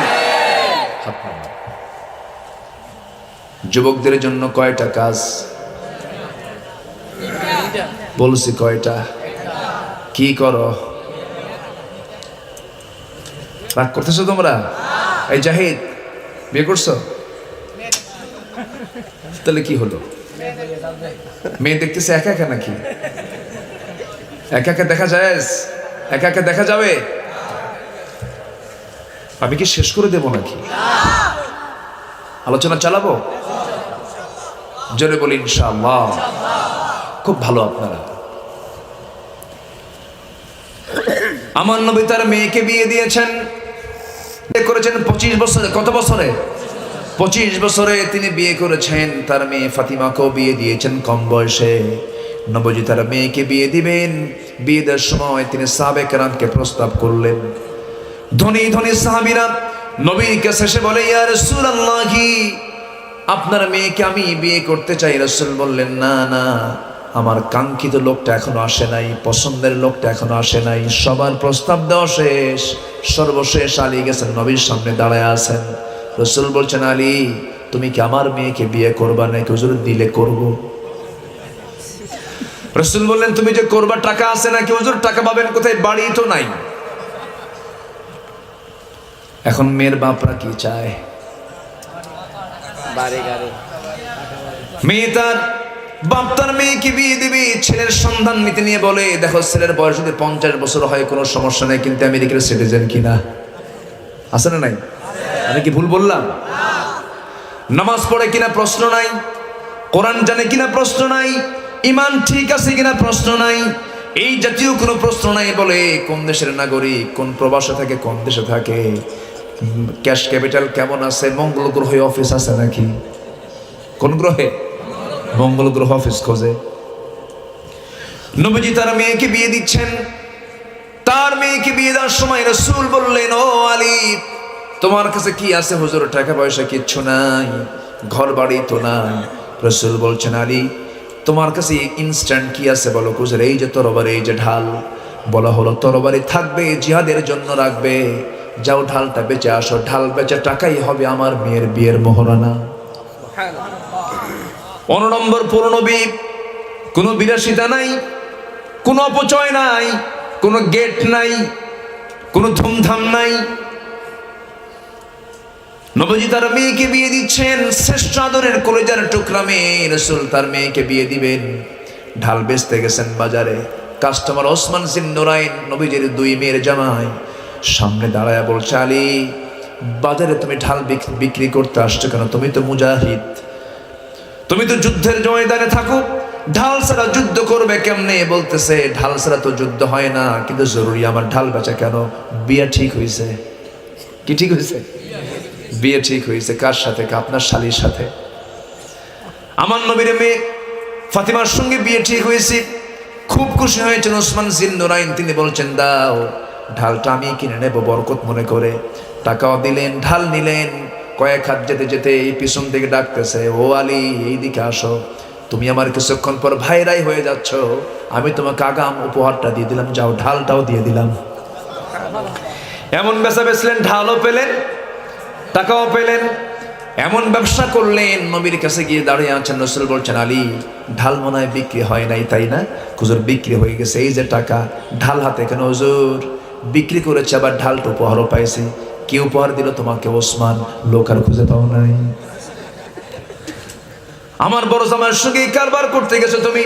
যুবকদের জন্য কয়টা কাজ বলছি? কয়টা? কি করো? রাগ করতেছো তোমরা? এই জাহিদ, বিয়ে করছো? তাহলে কি হলো? মেয়ে দেখতেছে একা একা নাকি? একা একা দেখা যায়? একা একা দেখা যাবে? আমি কি শেষ করে দেব নাকি? আলোচনা চালাবো? জোরে বলি ইনশাআল্লাহ। খুব ভালো। আপনারা, আমার নবী তার মেয়েকে বিয়ে দিয়েছেন, করেছেন 25 বছরে। কত বছরে? 25 বছরে তিনি বিয়ে করেছেন। তার মেয়ে ফাতিমাকেও বিয়ে দিয়েছেন কম বয়সে। নবীজি তার মেয়েকে বিয়ে দিবেন, বিয়ে দেওয়ার সময় তিনি সাহাবে কেরামকে প্রস্তাব করলেন। ধনী ধনী সাহাবীরা নবীর কাছে এসে বলে, ইয়া রাসূলুল্লাহি, আপনার মেয়েকে আমি বিয়ে করতে চাই। রাসূল বললেন, না না, আমার কাঙ্ক্ষিত লোকটা এখনো আসে নাই, পছন্দের লোকটা এখনো আসে নাই। সবার প্রস্তাব দেওয়া শেষ, সর্বশেষ আলী গেছেন, নবীর সামনে দাঁড়ায় আছেন। রাসূল বলছেন, আলী, তুমি কি আমার মেয়েকে বিয়ে করবা নাকি? হুজুর, দিলে করব। রাসূল বললেন, তুমি যে করবা, টাকা আছে নাকি? হুজুর, টাকা পাবেন কোথায়? বাড়ি তো নাই। এখন মেয়ের বাপরা কি চায়? বাড়ি গাড়ি। মেয়ে তার বাপ তার মেয়েকে বিয়ে দিবি, ছেলের সন্ধান নিতে নিয়ে বলে, দেখো ছেলের বয়স যদি 50 বছর হয় কোনো সমস্যা নেই, কিন্তু আমেরিকার সিটিজেন কিনা। আছে না নাই? আমি কি ভুল বললাম? নামাজ পড়ে কিনা প্রশ্ন নাই, কোরআন জানে কিনা প্রশ্ন নাই, ইমান ঠিক আছে কিনা প্রশ্ন নাই, এই জাতীয় কোনো প্রশ্ন নাই। বলে কোন দেশের নাগরিক, কোন প্রবাসে থাকে, কোন দেশে থাকে, ক্যাশ ক্যাপিটাল কেমন আছে, মঙ্গল গ্রহে অফিস আছে নাকি? কোন গ্রহে? মঙ্গল গ্রহ অফিস খোঁজে। নবীজি তার মেয়েকে বিয়ে দিচ্ছেন। তার মেয়েকে বিয়ে দেওয়ার সময় রাসূল বললেন, ও আলী, তোমার কাছে কি আছে? হুজুর, টাকা পয়সা কিচ্ছু নাই, ঘর বাড়ি তো নাই। রাসূল বলছেন, আলী, তোমার কাছে ইনস্ট্যান্ট কি আছে বলো? হুজুর, এই যে তরবারি, এই যে ঢাল। বলা হলো, তরবারি থাকবে, জিহাদের জন্য রাখবে, যাও ঢালটা বেচে আসো। ঢাল বেচে টাকাই হবে আমার মেয়ের বিয়ের মোহরানা। 15 নম্বর পুরনবী, কোনো বিলাসিতা নাই, কোনো অপচয় নাই, কোনো গেট নাই, কোনো ধুমধাম নাই। নবীজি তার মেয়েকে বিয়ে দিচ্ছেন, শ্রেষ্ঠ আদরের কলেজার টুকরা মেয়ে। রাসূল তার মেয়েকে বিয়ে দিবেন, ঢাল বেচতে গেছেন বাজারে। কাস্টমার ওসমান জিন্নুরাইন, নবীজির 2 মেয়ের জামাই, সামনে দাঁড়ায় বলছে, আলী, বাজারে তুমি ঢাল বিক্রি করতে আসছো কেন? তুমি তো মুজাহিদ, তুমি তো যুদ্ধের ময়দানে থাকো, ঢাল ছাড়া যুদ্ধ করবে কেমনে? বলতেছে, ঢাল ছাড়া তো যুদ্ধ হয় না, কিন্তু জরুরি আমার ঢাল বেচা কেন? বিয়ে ঠিক হয়েছে। কি ঠিক হয়েছে? বিয়ে ঠিক হয়েছে। কার সাথে? আপনার শালীর সাথে। আমার নবীর মেয়ে ফাতিমার সঙ্গে বিয়ে ঠিক হয়েছে। খুব খুশি হয়েছেন ওসমান জিন্নুরাইন। তিনি বলছেন, দাও, ঢালটা আমি কিনে নেব বরকত মনে করে। টাকাও দিলেন, ঢাল নিলেন। কয়েক হাত যেতে যেতে এই পিছন থেকে ডাকতেছে, ও আলী, এই দিকে আসো, তুমি আমার কিছুক্ষণ পর ভাইরাই হয়ে যাচ্ছ, আমি তোমাকে আগাম উপহারটা দিয়ে দিলাম, যাও ঢালটাও দিয়ে দিলাম। এমন বেচা বেচলেন, ঢালও পেলেন, টাকাও পেলেন। এমন ব্যবসা করলেন, নবীর কাছে গিয়ে দাঁড়িয়ে আছেন। রাসূল বলছেন, আলী, ঢাল মনে হয় বিক্রি হয় নাই, তাই না? হুজুর, বিক্রি হয়ে গেছে। এই যে টাকা, ঢাল হাতে কেন? হুজুর, বিক্রি করেছে, আবার ঢালটা উপহারও পাইছি। কি উপহার দিল তোমাকে? ওসমান। লোক আর খুঁজে পাও নাই? আমার বড় জামাইয়ের সঙ্গে কারবার করতে গেছো তুমি,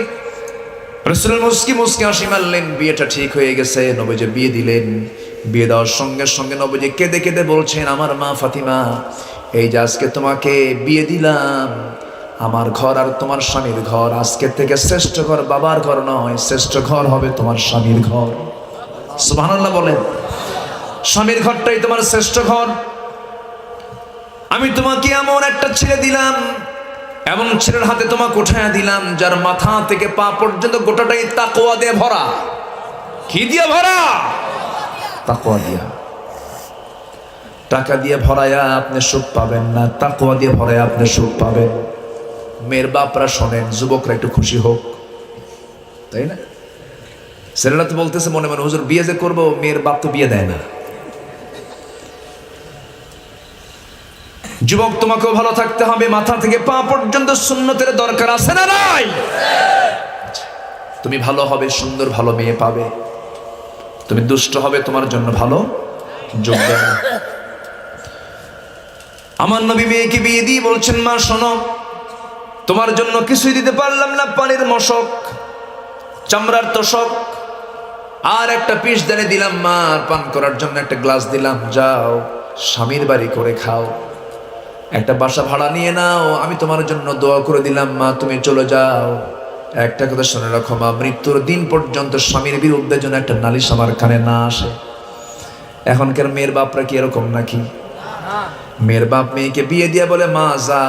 রাসূল মুস্কি মুস্কি হাসি মারলেন, বিয়েটা ঠিক হয়ে গেছে। নবীজি বিয়ে দিলেন। বিয়ে দেওয়ার সঙ্গে সঙ্গে নবীজি কেঁদে কেঁদে বলছেন, আমার মা ফাতিমা, এই যে আজকে তোমাকে বিয়ে দিলাম, আমার ঘর আর তোমার স্বামীর ঘর আজকে থেকে শ্রেষ্ঠ ঘর বাবার ঘর নয়, শ্রেষ্ঠ ঘর হবে তোমার স্বামীর ঘর। সুবহানাল্লাহ বলেন। স্বামীর ঘরটাই তোমার শ্রেষ্ঠ ঘর। আমি তোমাকে এমন একটা ছেলে দিলাম, এমন ছেলের হাতে তোমাকে উঠায়া দিলাম, যার মাথা থেকে পা পর্যন্ত গোটাটাই তাকওয়া দিয়ে ভরা। কি দিয়ে ভরা? তাকওয়া দিয়া। টাকা দিয়ে ভরায়া আপনি সুখ পাবেন না, তাকওয়া দিয়ে ভরায়া আপনি সুখ পাবেন। মেয়ের বাপরা শোনেন, যুবকরা একটু খুশি হোক, তাই না? ছেলেরা তো বলতেছে মনে মনে, হুজুর বিয়ে যে করবো, মেয়ের বাপ তো বিয়ে দেয় না। যুবক, তোমাকেও ভালো থাকতে হবে, মাথা থেকে পা পর্যন্ত সুন্নতের দরকার আছে না নাই? তুমি ভালো হবে, সুন্দর ভালো মেয়ে পাবে। তুমি দুষ্ট হবে, তোমার জন্য ভালো যোগ্য। আমার নবী মেয়েকে বিয়ে দিয়ে বলছেন, মা শোনো, তোমার জন্য কিছুই দিতে পারলাম না, পানির মশক, চামড়ার তোষক আর একটা পিস দানে দিলাম, মা পান করার জন্য একটা গ্লাস দিলাম, যাও স্বামীর বাড়ি করে খাও, একটা বাসা ভাড়া নিয়ে নাও, আমি তোমার জন্য দোয়া করে দিলাম, মা তুমি চলে যাও। একটা কথা শুনে রাখো মা, মৃত্যুর দিন পর্যন্ত স্বামীর বিরুদ্ধে যেন একটা নালিশ আমার কানে না আসে। এখনকার মেয়ের বাপরা কি এরকম নাকি? মেয়ের বাপ মেয়েকে বিয়ে দিয়ে বলে, মা যা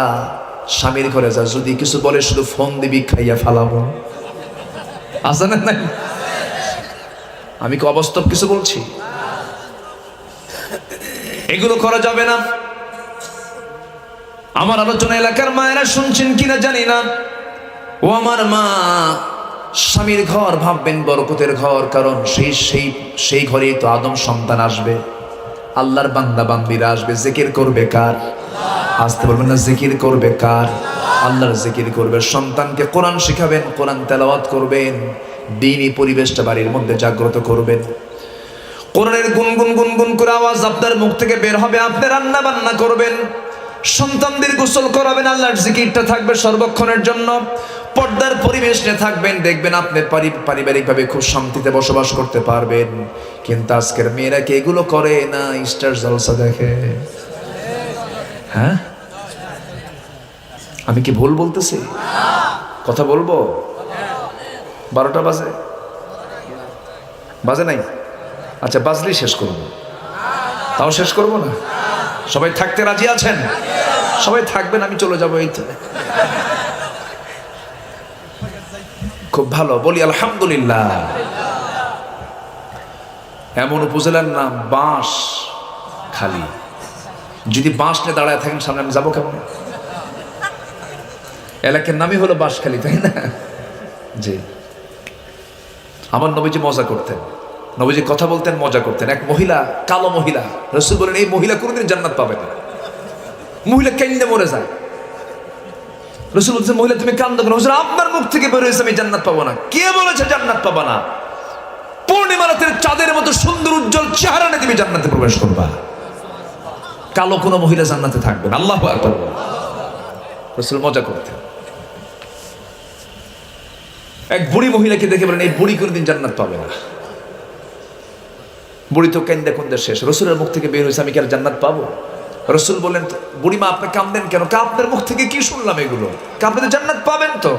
স্বামীর ঘরে যা, যদি কিছু বলে শুধু ফোন দিবি, খাইয়া ফালাবো। আছে না নাই? আমি কি অবাস্তব কিছু বলছি? এগুলো করা যাবে না। আমার আলোচনা এলাকার মায়েরা শুনছেন কিনা জানি না। ও আমার মা, স্বামীর ঘর ভাববেন বরকতের ঘর, কারণ সেই ঘরেই তো আদম সন্তান আসবে, আল্লাহর বান্দা বান্দিরা আসবে। জিকির করবে কার? আসতে বলবেন না, জিকির করবে কার? আল্লাহর জিকির করবে। সন্তানকে কোরআন শিখাবেন, কোরআন তেলাওয়াত করবেন, দ্বীনি পরিবেশটা বাড়ির মধ্যে জাগ্রত করবেন। কোরআনের গুনগুন গুনগুন করে আওয়াজ আপনার মুখ থেকে বের হবে, আপনি রান্না বান্না করবেন, সন্তানদের গোসল করাবেন, আল্লাহর জিকিরটা থাকবে সর্বক্ষণের জন্য। পর্দার পরিবেশ নিয়ে থাকবেন, দেখবেন আপনি পারিবারিকভাবে খুব শান্তিতে বসবাস করতে পারবেন। কিন্তু আজকের মেয়েরা কি এগুলো করে না? স্টার জলসা দেখে। হ্যাঁ, আমি কি ভুল বলতেছি? কথা বলবো? 12টা বাজে নাই? আচ্ছা, বাজলেই শেষ করবো। তাও শেষ করবো না? সবাই থাকতে রাজি আছেন? সবাই থাকবেন, আমি চলে যাবো। এই তো খুব ভালো, বলি আলহামদুলিল্লাহ। এমন উপজেলার নাম বাঁশ খালি। যদি বাঁশ নিয়ে দাঁড়ায় থাকেন সামনে, আমি যাবো কেমন? এলাকার নামই হলো বাঁশখালী, তাই না? জি। আমার নবীজি মজা করতেন, নবীজি কথা বলতেন, মজা করতেন। এক মহিলা, কালো মহিলা, রাসূল বলেন এই মহিলা কোনোদিন জান্নাত পাবে না। মহিলা কান্দে মরে যায়। রাসূল বলছেন, মহিলা তুমি কান্দো কেন? হুজুর আপনার মুখ থেকে বের হয়েছে আমি জান্নাত পাবো না। কে বলেছে জান্নাত পাবা না? পূর্ণিমা রাতের চাঁদের মতো সুন্দর উজ্জ্বল চেহারা নিয়ে তুমি জান্নাতে প্রবেশ করবা। কালো কোনো মহিলা জান্নাতে থাকবে না। আল্লাহু আকবার। রাসূল মজা করতেন। এক বুড়ি মহিলাকে দেখে বলেন এই বুড়ি কোনোদিন জান্নাত পাবে না। বুড়ি তো কান্দে কান্দে শেষ। রাসূলের মুখ থেকে বের হয়েছে আমি কি আর জান্নাত পাবো? রাসূল বললেন, বুড়িমা আপনি কাঁদেন কেন? আপনার মুখ থেকে কি শুনলাম এগুলো? আপনি তো জান্নাত পাবেন তো।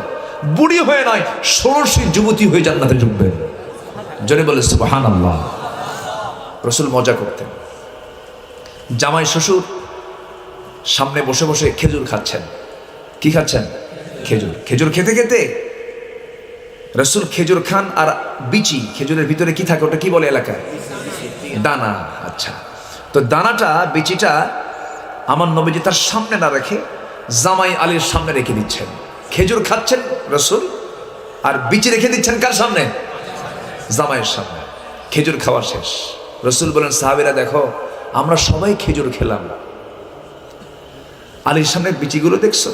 বুড়ি হয়ে নয়, ষোড়শী যুবতী হয়ে জান্নাতে ঢুকবেন। জোরে বলে সুবহানাল্লাহ। রাসূল মজা করতেন। জামাই শ্বশুর সামনে বসে বসে খেজুর খাচ্ছেন। কি খাচ্ছেন? খেজুর। খেজুর খেতে খেতে রাসূল খেজুর খান, আর বিচি, খেজুরের ভিতরে কি থাকে ওটা কি বলে এলাকায়? দানা। আচ্ছা, তো দানাটা, বিচিটা আমার নবীজি তার সামনে না রেখে জামাই আলীর সামনে রেখে দিচ্ছেন। খেজুর খাচ্ছেন রাসূল, আর বিচি রেখে দিচ্ছেন কার সামনে? জামাইয়ের সামনে। খেজুর খাওয়া শেষ। রাসূল বলেন, সাহাবীরা দেখো, আমরা সবাই খেজুর খেলাম, আলীর সামনে বিচিগুলো দেখছো?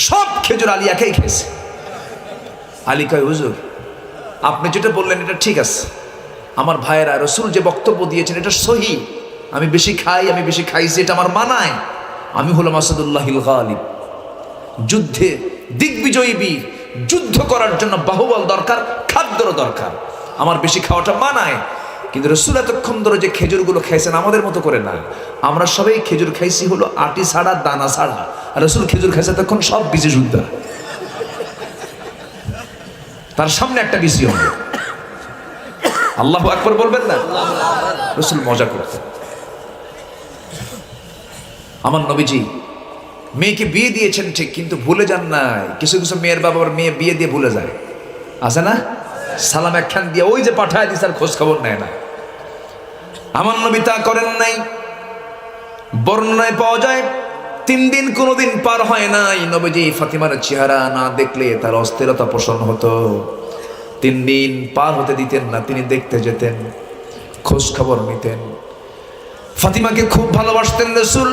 সব খেজুর আলী একাই খেয়েছে। আলী কয়, হুজুর আপনি যেটা বললেন এটা ঠিক আছে, আমার ভাইয়েরা রাসূল যে বক্তব্য দিয়েছেন এটা সহিহ। আমি বেশি খাই, আমি বেশি খাইছি, এটা আমার মানায়। আমি হলাম আসাদুল্লাহিল গালিব, যুদ্ধে দিগ্বিজয়ী বীর, যুদ্ধ করার জন্য বাহুবল দরকার, খাদ্যর দরকার। আমার বেশি খাওয়াটা মানায়, কিন্তু রসুল এতক্ষণ ধরে যে খেজুরগুলো খাইছেন আমাদের মতো করে না। আমরা সবাই খেজুর খাইছি হলো আটি ছাড়া, দানা ছাড়া, আর রসুল খেজুর খাইছে তখন সব বিচি শুদ্ধা, তার সামনে একটা বিচি হবে। আল্লাহু আকবার বলবেন না? রসুল মজা করতেন। আমার নবীজি মেয়েকে বিয়ে দিয়েছেন ঠিক, কিন্তু ভুলে যান নাই। কিছু কিছু মেয়ের বাবার মেয়ে বিয়ে দিয়ে ভুলে যায়, আছে না? সালাম একখান দিয়ে ওই যে পাঠায় দিস, আর খোঁজ খবর নেয় না। আমার নবী তা করেন নাই। বর্ণনায় পাওয়া যায় 3 দিন কোনোদিন পার হয় নাই নবীজি ফাতিমার চেহারা না দেখলে তার অস্থিরতা পোষণ হতো। 3 দিন পার হতে দিতেন না, তিনি দেখতে যেতেন, খোঁজ খবর নিতেন। ফাতিমাকে খুব ভালোবাসতেন রাসূল,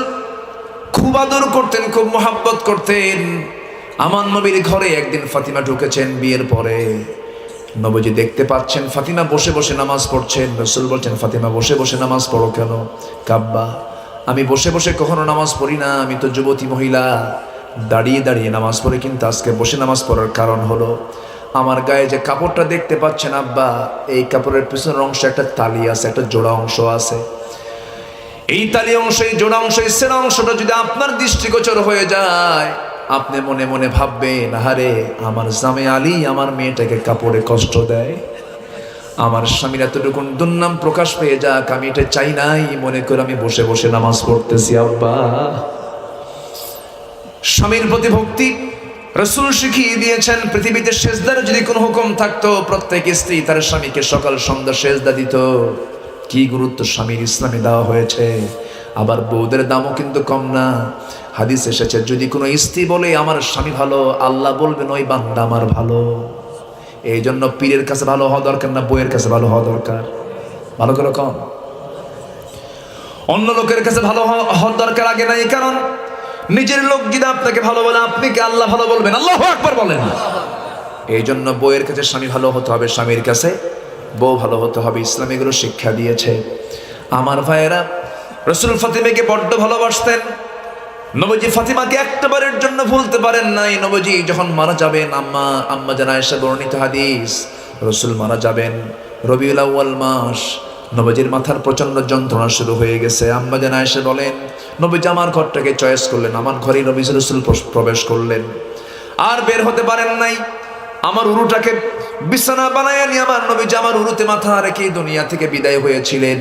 খুব আদর করতেন, খুব মোহাব্বত করতেন। আমার নবীর ঘরে একদিন ফাতিমা ঢুকেছেন বিয়ের পরে। নবীজি দেখতে পাচ্ছেন ফাতিমা বসে বসে নামাজ পড়ছেন। রাসূল বলছেন, ফাতিমা বসে বসে নামাজ পড়ো কেন? কাব্বা, আমি বসে বসে কখনো নামাজ পড়ি না, আমি তো যুবতী মহিলা, দাঁড়িয়ে দাঁড়িয়ে নামাজ পড়ি। কিন্তু আজকে বসে নামাজ পড়ার কারণ হলো আমার গায়ে যে কাপড়টা দেখতে পাচ্ছেন আব্বা, এই কাপড়ের পিছনের অংশে একটা তালি আছে, একটা জোড়া অংশ আছে। এই তালি অংশ, এই জোড়া অংশ, এই সেরা অংশটা যদি আপনার দৃষ্টিগোচর হয়ে যায়, আপনি মনে মনে ভাববেন, আহারে আমার জামে আলী আমার মেয়েটাকে কাপড়ে কষ্ট দেয়, আমার স্বামীর এতটুকুন দুর্নাম প্রকাশ পেয়ে যাক, আমি এটা চাই নাই। মনে করে আমি বসে বসে নামাজ পড়তেছি আব্বা। স্বামীর প্রতি ভক্তি রাসূল শিখিয়ে দিয়েছেন। পৃথিবীতে সেজদার যদি কোনো হুকুম থাকতো, প্রত্যেক স্ত্রী তার স্বামীকে সকাল সন্ধ্যা সেজদা দিত। কি গুরুত্ব স্বামীর ইসলামে দেওয়া হয়েছে। আবার বউদের দামও কিন্তু কম না। হাদিস এসেছে, যদি কোনো স্ত্রী বলে আমার স্বামী ভালো, আল্লাহ বলবেন ওই বান্দা আমার ভালো। এই জন্য পীরের কাছে ভালো হওয়া দরকার না, বইয়ের কাছে ভালো হওয়া দরকার? ভালো করে কম, অন্য লোকের কাছে ভালো হওয়ার দরকার আগে নাই। কারণ নিজের লোক যদি আপনাকে ভালো বলে, আপনি কি আল্লাহ ভালো বলবেন? আল্লাহু আকবার বলেন। এই জন্য বইয়ের কাছে স্বামী ভালো হতে হবে, স্বামীর কাছে বউ ভালো হতে হবে। ইসলাম এগুলো শিক্ষা দিয়েছে। আমার ভাইয়েরা, রাসূল ফাতিমাকে বড্ড ভালোবাসতেন। নবীজি ফাতিমাকে একটাবারের জন্য ভুলতে পারেন নাই। নবীজি যখন মারা যাবেন, আম্মা জান আয়েশা বর্ণিত হাদিস, রাসূল মারা যাবেন রবিউল আউয়াল মাস। নবীজির মাথার প্রচন্ড যন্ত্রণা শুরু হয়ে গেছে। আম্মা জান আয়েশা বলেন, নবীজি আমার ঘরটাকে চয়েস করলেন, আমার ঘরেই নবী রাসূল প্রবেশ করলেন, আর বের হতে পারেন নাই। আমার উরুটাকে বিছানা বানায় নিয়ে আমার নবীজি আমার উরুতে মাথা রেখে দুনিয়া থেকে বিদায় হয়েছিলেন।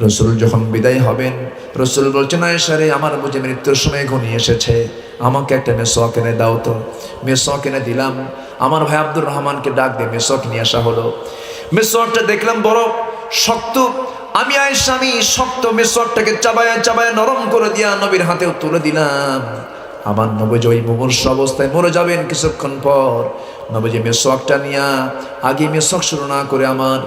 রাসূল যখন বিদায় হবেন, রাসূল বলছেন, আয়েশা রে, আমার বুঝে মৃত্যুর সময় ঘনিয়ে এসেছে, আমাকে একটা মেসওয়াক এনে দাও তো। মেসওয়াক এনে দিলাম। আমার ভাই আব্দুর রহমানকে ডাক দিয়ে মেসওয়াক নিয়ে আসা হলো। মেসওয়াকটা দেখলাম বড় শক্ত। আমি আয়েশা, আমি শক্ত মেসওয়াকটাকে চাবায় চাবায় নরম করে দিয়া নবীর হাতেও তুলে দিলাম। আমার নবীজি ওই মুমূর্ষ অবস্থায় মরে যাবেন কিছুক্ষণ পর। নবীজি মেসওয়াকটা নিয়ে, আগে মেসওয়াক শুরু না করে আমার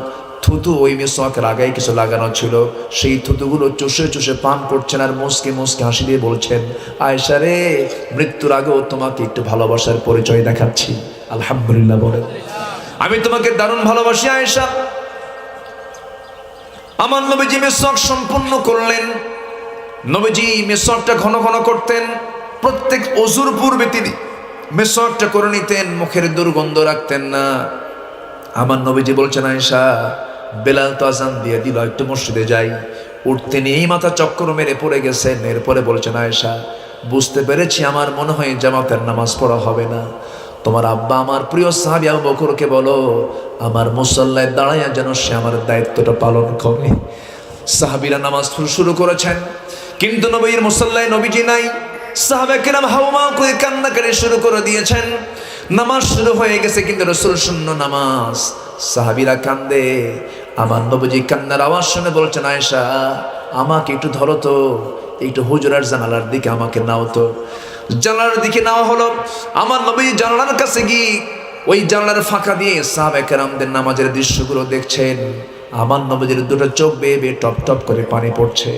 থুতু ওই মেসওয়াকের আগায় কিছু লাগানো ছিল, সেই থুতুগুলো চুষে চুষে পান করছেন আর মুসকে মুসকে হাসি দিয়ে বলছেন, আয়েশা রে, মৃত্যুর আগেও তোমাকে একটু ভালোবাসার পরিচয় দেখাচ্ছি। আলহামদুলিল্লাহ বলেন, আমি তোমাকে দারুণ ভালোবাসি আয়েশা। আমার নবীজি মেসওয়াক সম্পূর্ণ করলেন। নবীজি মেসওয়াকটা ঘন ঘন করতেন। প্রত্যেক ওযুর পূর্বে তিনি মেসওয়াকটা করে নিতেন, মুখের দুর্গন্ধ রাখতেন না। আমার নবীজি বলছেন, আয়েশা, বেলাল তো আযান দিয়ে দিল, একটু মসজিদে যাই। উঠতে নিয়েই মাথা চক্কর মেরে পড়ে গেছেন। এরপরে বলছেন, আয়েশা, বুঝতে পেরেছি আমার মনে হয় জামাতের নামাজ পড়া হবে না। তোমার আব্বা আমার প্রিয় সাহাবী আবু বকরকে বলো আমার মুসল্লায় দাঁড়াইয়া যেন সে আমার দায়িত্বটা পালন করে। সাহাবীরা নামাজ শুরু করেছেন, কিন্তু নবীর মুসল্লায় নবীজি নাই। সাহাবা কেরাম হাওমা করে কান্নাকাটি শুরু করে দিয়েছেন। নামাজ শুরু হয়ে গেছে, কিন্তু রাসূল শূন্য নামাজ। সাহাবীরা কান্দে। আমার নবীজি কান্নার আওয়াজ শুনে বলছেন, আয়েশা, আমাকে একটু ধরো তো, একটু হুজরার জানালার দিকে আমাকে নাও তো। জানালার দিকে নেওয়া হলো। আমার নবী জানালার কাছে গিয়ে ওই জানালার ফাঁকা দিয়ে সাহাবা কেরামদের নামাজের দৃশ্যগুলো দেখছেন। আমার নবীজির দুটো চোখ বেয়ে বেয়ে টপ টপ করে পানি পড়ছে।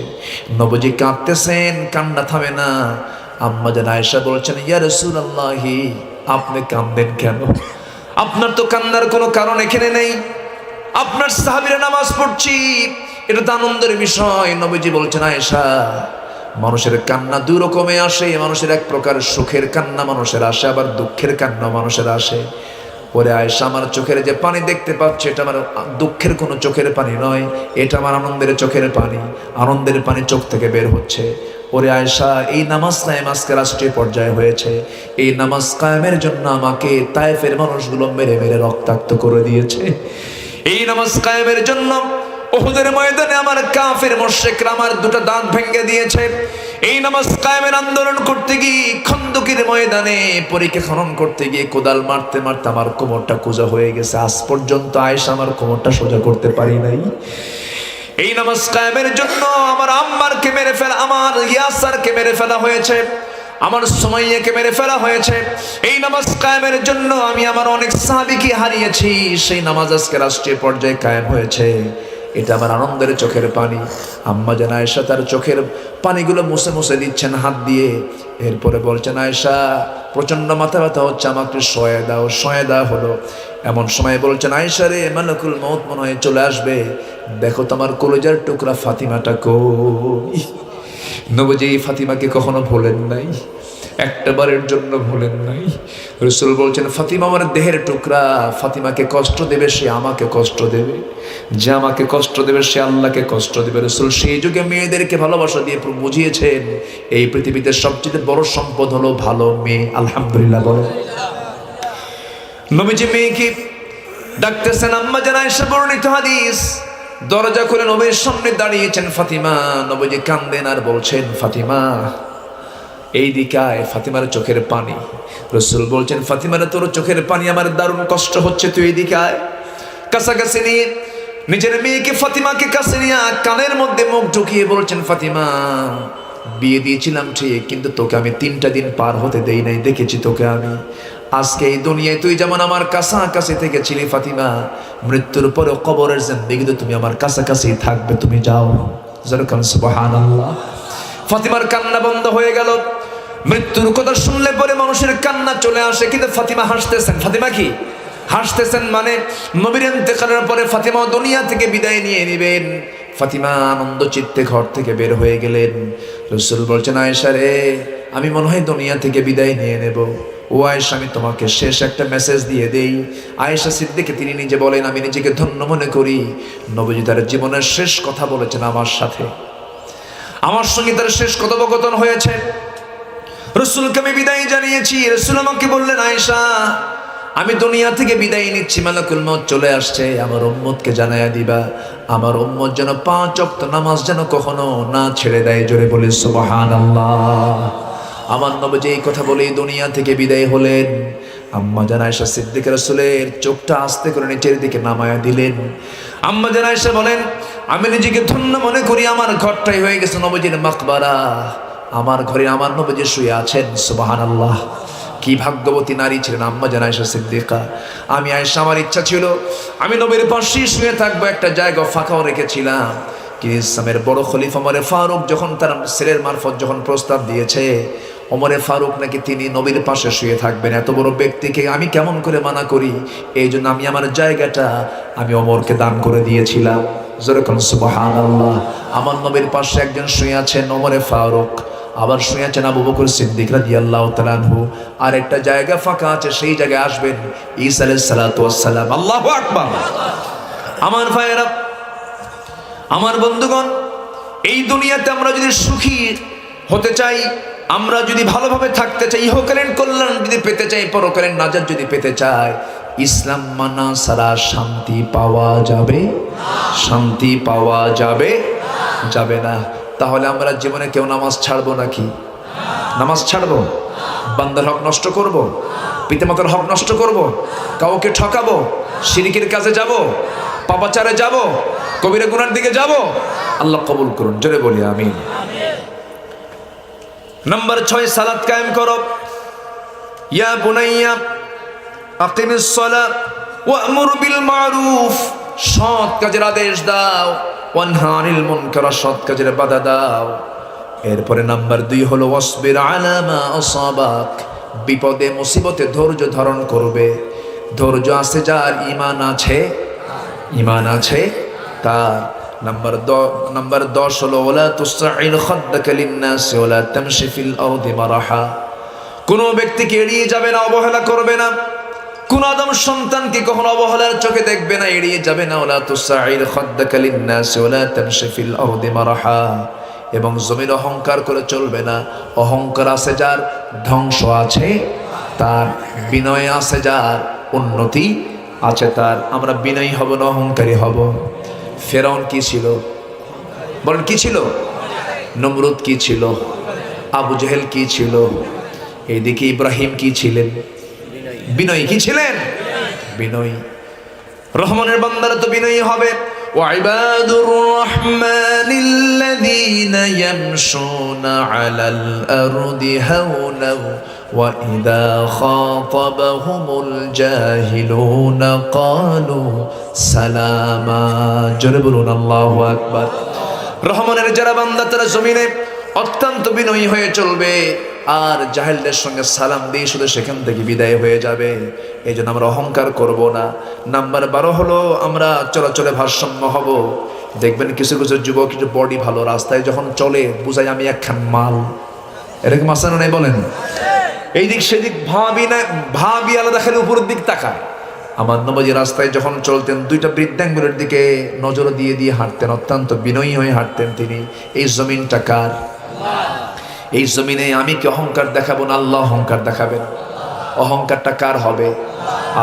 নবীজি কাঁদতেছেন, কান্না থামে না। আম্মা জান আয়েশা বলছেন, ইয়া রাসূলুল্লাহি, আপনি কাঁদেন কেন? আপনার তো কান্নার কোনো কারণ এখানে নেই। আপনার সাহাবীরা নামাজ পড়ছি, এটা তো আনন্দের বিষয়। নবীজি বলছেন, আয়েশা, মানুষের কান্না দুই রকমে আসে। মানুষের এক প্রকার সুখের কান্না মানুষের আসে, আবার দুঃখের কান্না মানুষের আসে। ওরে আয়েশা, আমার চোখের যে পানি দেখতে পাচ্ছে এটা আমার দুঃখের কোনো চোখের পানি নয়, এটা আমার আনন্দের চোখের পানি। আনন্দের পানি চোখ থেকে বের হচ্ছে। ওরে আয়েশা, এই নামাজ কায়েম আজকে রাষ্ট্রীয় পর্যায়ে হয়েছে। এই নামাজ কায়েমের জন্য আমাকে তায়েফের মানুষগুলো মেরে মেরে রক্তাক্ত করে দিয়েছে। এই নামাজ কায়েমের জন্য উহুদের ময়দানে আমার কাফের মুশরিকরা আমার দুটো দাঁত ভেঙে দিয়েছে। এই নামাজ কায়েমের আন্দোলন করতে গিয়ে খন্দকের ময়দানে পরীক্ষা খনন করতে গিয়ে কোদাল মারতে মারতে আমার কোমরটা কোজা হয়ে গেছে। আজ পর্যন্ত আয়েশা আমার কোমরটা সোজা করতে পারি নাই। এই নামাজ কায়েমের জন্য আমার আম্মারকে মেরে ফেলা, আমার ইয়াসারকে মেরে ফেলা হয়েছে, আমার সুমাইয়াকে মেরে ফেলা হয়েছে। এই নামাজ কায়েমের জন্য আমি আমার অনেক সাহাবীকে হারিয়েছি। সেই নামাজ আজকে রাষ্ট্রীয় পর্যায়ে কায়েম হয়েছে। এটা আমার আনন্দের চোখের পানি। আম্মা জান আয়েশা তার চোখের পানিগুলো মুছে মুছে দিচ্ছেন হাত দিয়ে। এরপরে বলছেন, আয়েশা প্রচন্ড মাথা ব্যথা হচ্ছে, আমাকে শোয়া দাও। শোয়া দেওয়া হলো। এমন সময় বলছেন, আয়েশা রে, মালাকুল মউত মনে হয় চলে আসবে, দেখো তোমার কলিজার টুকরা ফাতিমাটা কই। নবীজি ফাতিমাকে কখনো ভোলেন নাই, একটা বারের জন্য ভুলেন নাই। রাসূল বলছেন, ফাতিমা আমার দেহের টুকরা, ফাতিমাকে কষ্ট দেবে সে আমাকে কষ্ট দেবে, যে আমাকে কষ্ট দেবে সে আল্লাহকে কষ্ট দেবে। রাসূল সেই যুগে মেয়েদেরকে ভালোবাসা দিয়ে বুঝিয়েছেন এই পৃথিবীতে সবচেয়ে বড় সম্পদ হলো ভালো মেয়ে। আলহামদুলিল্লাহ বলে। নবীজি মেয়েকে ডাকতেছেন, আম্মা জান আয়েশা বর্ণিত হাদিস। দরজা খুলে নবীর সামনে দাঁড়িয়েছেন ফাতিমা। নবীজি কান্দেন আর বলছেন, ফাতিমা এই দিকায়। ফাতিমার চোখের পানি। রাসূল বলছেন, ফাতিমার তোর চোখের পানি আমার দারুণ কষ্ট হচ্ছে, তুই এই দিকায়। কাছাকাছি নিয়ে নিজের মেয়েকে ফাতিমাকে কাছে নিয়ে কানের মধ্যে মুখ ঢুকিয়ে বলছেন, ফাতিমা বিয়ে দিয়েছিলাম ঠিক, কিন্তু তোকে আমি 3টা দিন পার হতে দেই নাই, দেখেছি তোকে আমি। আজকে এই দুনিয়ায় তুই যেমন আমার কাছাকাছি থেকেছিলি ফাতিমা, মৃত্যুর পরে কবরের জিন্দেগিতে তুমি আমার কাছাকাছি থাকবে, তুমি যাও। যেরকম সুবহানাল্লাহ। ফাতিমার কান্না বন্ধ হয়ে গেল। মৃত্যুর কথা শুনলে পরে মানুষের কান্না চলে আসে, কিন্তু ফাতিমা হাসতেছেন। ফাতিমা কি হাসতেছেন? মানে নবীর ইন্তেকালের পরে ফাতিমা দুনিয়া থেকে বিদায় নিয়ে নেবেন। ফাতিমা আনন্দ চিত্তে ঘর থেকে বের হয়ে গেলেন। রাসূল বলছেন, আয়েশা রে, আমি মনে হয় দুনিয়া থেকে বিদায় নিয়ে নেব। ও আয়েশা, আমি তোমাকে শেষ একটা মেসেজ দিয়ে দেই। আয়েশা সিদ্দিকা তিনি নিজে বলেন, আমি নিজেকে ধন্য মনে করি, নবীজি তার জীবনের শেষ কথা বলেছেন আমার সাথে, আমার সঙ্গে তার শেষ কথোপকথন হয়েছে। রাসূলকে আমি বিদায় জানিয়েছি। রাসূল আমাকে বললেন, আয়েশা আমি দুনিয়া থেকে বিদায় নিচ্ছি, মালাকুল মউত চলে আসছে, আমার উম্মতকে জানায়া দিবা, আমার উম্মত যেন 5 ওয়াক্ত নামাজ যেন কখনো না ছেড়ে দেয়। জোরে বলে সুবহানাল্লাহ। আমার নবীজি এই কথা বলেই দুনিয়া থেকে বিদায় হলেন। আম্মা জান আয়েশা সিদ্দিকা রাসূলের চোখটা আস্তে করে নিচের দিকে নামায়া দিলেন। আম্মা জান আয়েশা বলেন, আমি নিজেকে ধন্য মনে করি, আমার ঘরটাই হয়ে গেছে নবীজির মাকবারা। আমার ঘরে আমার নবীজি শুয়ে আছেন। সুবহানাল্লাহ। কি ভাগ্যবতী নারী ছিলেন আম্মা জান আয়েশা সিদ্দিকা। আমি আয়েশা, আমার ইচ্ছা ছিল আমি নবীর পাশেই শুয়ে থাকবো, একটা জায়গা ফাঁকাও রেখেছিলাম। কিন্তু ইসলামের বড় খলিফা ওমরে ফারুক যখন তার ছেলের মারফত যখন প্রস্তাব দিয়েছে, ওমরে ফারুক নাকি তিনি নবীর পাশে শুয়ে থাকবেন, এত বড় ব্যক্তিকে আমি কেমন করে মানা করি, এই জন্য আমি আমার জায়গাটা আমি ওমরকে দান করে দিয়েছিলাম। যেরকম সুবহানাল্লাহ। আমার নবীর পাশে একজন শুয়ে আছেন ওমরে ফারুক, আবার শুয়ে আছেন আবু বকর সিদ্দিক রাদিয়াল্লাহু তাআলা আনহু। আর একটা জায়গা ফাঁকা আছে, সেই জায়গায় আসবেন ঈসা আলাইহিস সালাতু ওয়াস সালাম। আল্লাহু আকবার। আমার ভাইয়েরা, আমার বন্ধুগণ, এই দুনিয়াতে আমরা যদি সুখী হতে চাই, আমরা যদি ভালোভাবে থাকতে চাই, ইহকালীন কল্যাণ যদি পেতে চাই, পরকালীন নাজাত যদি পেতে চাই, ইসলাম মানা ছাড়া শান্তি পাওয়া যাবে? শান্তি পাওয়া যাবে? যাবে না। তাহলে আমরা জীবনে কেউ নামাজ ছাড়বো নাকি? নামাজ ছাড়বো? বান্দার হক নষ্ট করব? পিতামাতার হক নষ্ট করব? কাউকে ঠকাবো? শিরকের কাজে যাব? পাপাচারে যাব? কবিরা গুনার দিকে যাব? আল্লাহ কবুল করুন। জোরে বলি আমিন। নাম্বার 6, সালাত কায়েম করো। ইয়া বুনাইয়া আকিমিস সালাত ওয়া'মুর বিল মারুফ, সৎ কাজের আদেশ দাও, ওয়ানহা আনিল মুনকার, সৎ কাজের বাধা দাও। এরপরে নাম্বার 2 হলো ওয়াসবির আলা মা আসাবাক, বিপদে মুসিবতে ধৈর্য ধারণ করবে। ধৈর্য আছে যার, ঈমান আছে, ঈমান আছে তার। নাম্বার 10 হলো ওয়ালা তুসঈল খাদ্দাকা লিন-নাসি ওয়ালা তামশি ফিল আরদি মারাহা। কোন ব্যক্তিকে এড়িয়ে যাবে না, অবহেলা করবে না। কোন আদম সন্তানকে কখনো অবহেলার চোখে দেখবে না, এড়িয়ে যাবে না। ওয়ালা তুসঈল খাদ্দাকা লিন-নাসি ওয়ালা তামশি ফিল আরদি মারাহা। এবং জমির অহংকার করে চলবে না। অহংকার আছে যার, ধ্বংস আছে তার। বিনয় আছে যার, উন্নতি আছে তার। আমরা বিনয়ী হব না অহংকারী হব। ফেরাউন কি ছিল বলেন? কি ছিল? নমরুদ কি ছিল? আবু জেহেল কি ছিল? এইদিকে ইব্রাহিম কি ছিলেন? বিনয়ী। কি ছিলেন? বিনয়ী। রহমানের বান্দারা তো বিনয়ী হবে। وعباد الرحمن الذين يمشون على الأرض هونا وإذا خاطبهم الجاهلون قالوا سلاما। জোরে বলুন আল্লাহু আকবার। রহমানের যারা বান্দা তারা জমিনে অত্যন্ত বিনয়ী হয়ে চলবে, আর জাহেলদের সঙ্গে সালাম দিয়ে শুধু সেখান থেকে বিদায় হয়ে যাবে। এই জন্য আমরা অহংকার করব না। নাম্বার 12 হলো আমরা চলাচলে ভারসাম্য হব। দেখবেন কিছু কিছু যুবক কিছু বডি ভালো, রাস্তায় যখন চলে বুঝাই আমি একখান মাল। এরকম আছে না নাই বলেন? এই দিক সেদিক ভাবি আলাদা, খালি উপরের দিক তাকায়। আমার নবী রাস্তায় যখন চলতেন দুইটা বৃদ্ধাঙ্গুলের দিকে নজর দিয়ে দিয়ে হাঁটতেন, অত্যন্ত বিনয়ী হয়ে হাঁটতেন তিনি। এই জমিনটা কার? এই জমিনে আমি কি অহংকার দেখাবো না আল্লাহ অহংকার দেখাবেন? অহংকারটা কার হবে?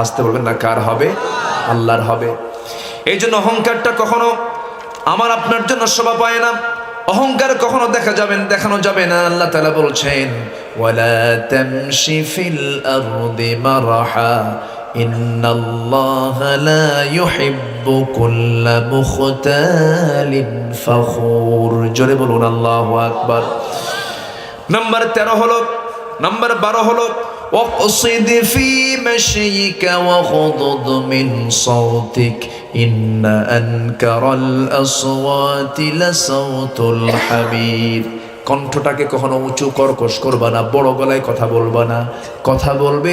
আসতে বলবেন না, কার হবে? আল্লাহর হবে। এই জন্য অহংকারটা কখনো আমার আপনার জন্য শোভা পায় না। অহংকার কখনো দেখানো যাবে না। আল্লাহ তাআলা বলছেন ওয়ালা তামশি ফিল আরদি মারহা ইন্নাল্লাহা লা ইউহিব্বু কুল্লা মুখতালিন ফখুর। জোরে বলুন আল্লাহু আকবার। নাম্বার 12 হলো ওয়াকসিদ ফি মাশিকা ওয়াগদুদ মিন সাওতিক ইন্না আনকারাল আসওয়াতি লাসাউতুল হামির। কণ্ঠটাকে কখনো উঁচু কর্কশ করবা না, বড় গলায় কথা বলবা না। কথা বলবে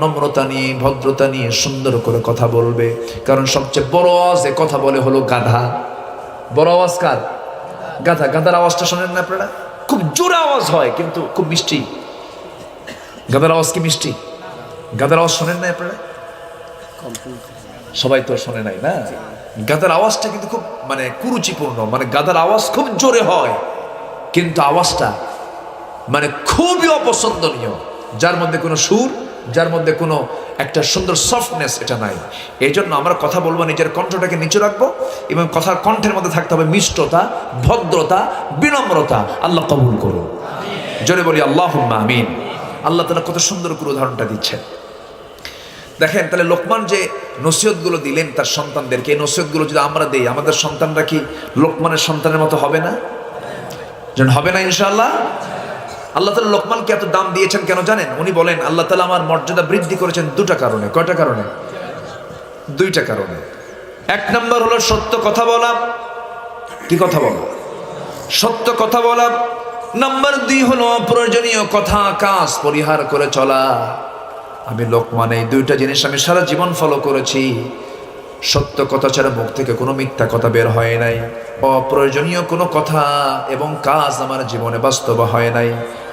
নম্রতা নিয়ে, ভদ্রতা নিয়ে, সুন্দর করে কথা বলবে। কারণ সবচেয়ে বড় আওয়াজে কথা বলে হলো গাধা। বড় আওয়াজ কার? গাধা। গাধার আওয়াজটা শোনেন না আপনারা? খুব জোরে আওয়াজ হয় কিন্তু খুব মিষ্টি। গাধার আওয়াজ কি মিষ্টি? গাধার আওয়াজ শোনেন না আপনারা? সবাই তো শোনে নাই না? গাধার আওয়াজটা কিন্তু খুব কুরুচিপূর্ণ। গাধার আওয়াজ খুব জোরে হয় কিন্তু আওয়াজটা খুবই অপছন্দনীয়। যার মধ্যে কোনো সুর, যার মধ্যে কোনো একটা সুন্দর সফটনেস এটা নাই। এই জন্য আমরা কথা বলবো, নিজের কণ্ঠটাকে নিচু রাখবো এবং কথার কণ্ঠের মধ্যে থাকতে হবে মিষ্টতা, ভদ্রতা, বিনম্রতা। আল্লাহ কবুল করুন। জোরে বলি আল্লাহুম্মা আমিন। আল্লাহ তাআলা কত সুন্দর করে উদাহরণটা দিচ্ছেন দেখেন। তাহলে লোকমান যে নসিহতগুলো দিলেন তার সন্তানদেরকে, এই নসিহতগুলো যদি আমরা দেই, আমাদের সন্তানরা কি লোকমানের সন্তানের মতো হবে না? যেন হবে না ইনশাআল্লাহ। আল্লাহ তাআলা লোকমানকে এত দাম দিয়েছেন কেন জানেন? উনি বলেন আল্লাহ তাআলা আমার মর্যাদা বৃদ্ধি করেছেন দুটা কারণে। কয়টা কারণে? দুইটা কারণে। এক নাম্বার হলো সত্য কথা বলা। কি কথা বলা? সত্য কথা বলা। নাম্বার 2 হলো অপ্রয়োজনীয় কথা কাজ পরিহার করে চলা। আমি লোকমান এই দুইটা জিনিস আমি সারা জীবন ফলো করেছি। সত্য কথা ছাড়া মুখ থেকে কোনো মিথ্যা কথা বের হয় নাই। অপ্রয়োজনীয় কোনো কথা এবং কাজ আমার জীবনে বাস্তব হয় নাই।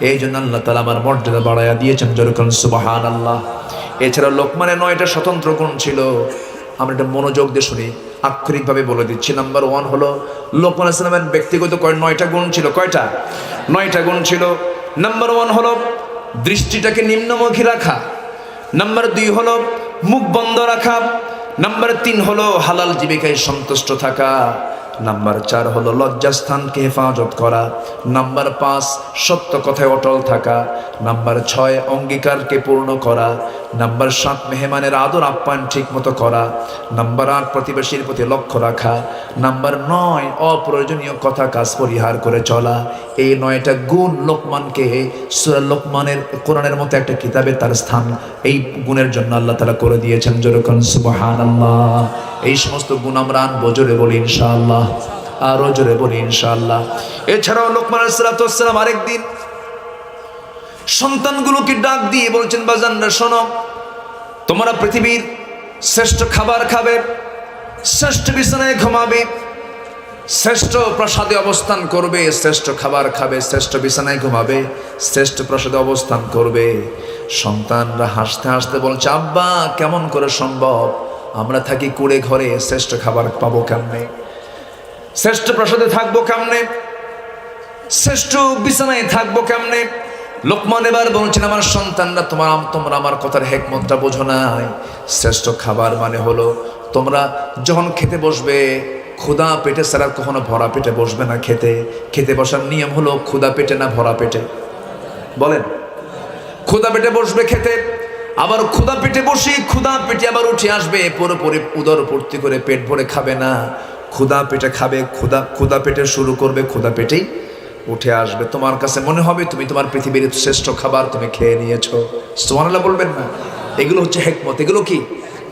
এই জন্য আল্লাহ তাআলা আমার মর্যাদা বাড়াইয়া দিয়েছেন। যেরকম সুবহানাল্লাহ। এছাড়া লোকমানের 9টা স্বতন্ত্র গুণ ছিল। আমরা এটা মনোযোগ দিয়ে শুনি, আক্ষরিকভাবে বলে দিচ্ছি। নাম্বার 1 হলো লোকমান আলাইহিস সালামের ব্যক্তিগত 9টা গুণ ছিল। কয়টা? 9টা গুণ ছিল। নাম্বার 1 হলো দৃষ্টিটাকে নিম্নমুখী রাখা। নাম্বার 2 হলো মুখ বন্ধ রাখা। নাম্বার 3 হলো হালাল জীবিকায় সন্তুষ্ট থাকা। নাম্বার 4 হলো লজ্জাস্থানকে হেফাজত করা। নাম্বার 5 সত্য কথায় অটল থাকা। নাম্বার 6 অঙ্গীকারকে পূর্ণ করা। নাম্বার 7 মেহমানের আদর আপ্যায়ন ঠিক মতো করা। নাম্বার 8 প্রতিবেশীর প্রতি লক্ষ্য রাখা। নাম্বার 9 অপ্রয়োজনীয় কথা কাজ পরিহার করে চলা। এই 9টা গুণ লোকমানকে সূরা লোকমানের কোরআনের মতো একটা কিতাবে তার স্থান এই গুণের জন্য আল্লাহ তাআলা করে দিয়েছেন। যেরকম সুবহানাল্লাহ। এই সমস্ত গুণ আমরা আনবো। জোরে বলি ইনশাআল্লাহ। আরো জোরে বলি ইনশাআল্লাহ। এছাড়াও লোকমান আলাইহিস সালাম আরেকদিন সন্তানগুলোকে ডাক দিয়ে বলছেন, বাজানরা শোনো, তোমরা পৃথিবীর শ্রেষ্ঠ খাবার খাবে, শ্রেষ্ঠ বিছানায় ঘুমাবে, শ্রেষ্ঠ প্রাসাদে অবস্থান করবে, শ্রেষ্ঠ খাবার খাবে, শ্রেষ্ঠ বিছানায় ঘুমাবে, শ্রেষ্ঠ প্রাসাদে অবস্থান করবে। সন্তানরা হাসতে হাসতে বলছে, আব্বা কেমন করে সম্ভব, আমরা থাকি কুড়ে ঘরে, শ্রেষ্ঠ খাবার পাবো কেমনে, শ্রেষ্ঠ প্রাসাদে থাকবো কেমনে, শ্রেষ্ঠ বিছানায় থাকবো কেমনে। লোকমান এবার বলছেন, আমার সন্তানরা তোমরা আমার কথার হেকমতটা বোঝো নাই। শ্রেষ্ঠ খাবার মানে হলো তোমরা যখন খেতে বসবে, ক্ষুধা পেটে ছাড়া কখনো ভরা পেটে বসবে না খেতে। খেতে বসার নিয়ম হলো ক্ষুধা পেটে না ভরা পেটে, বলেন। ক্ষুধা পেটে বসবে খেতে, আবার ক্ষুধা পেটে বসি ক্ষুধা পেটে আবার উঠে আসবে, পুরোপুরি উদর পূর্তি করে পেট ভরে খাবে না। ক্ষুধা পেটে খাবে, ক্ষুধা পেটে শুরু করবে, ক্ষুধা পেটেই উঠে আসবে। তোমার কাছে মনে হবে তুমি তোমার পৃথিবীর শ্রেষ্ঠ খাবার তুমি খেয়ে নিয়েছো। সুবহানাল্লাহ বলবেন না? এগুলো হচ্ছে হেকমত। এগুলো কি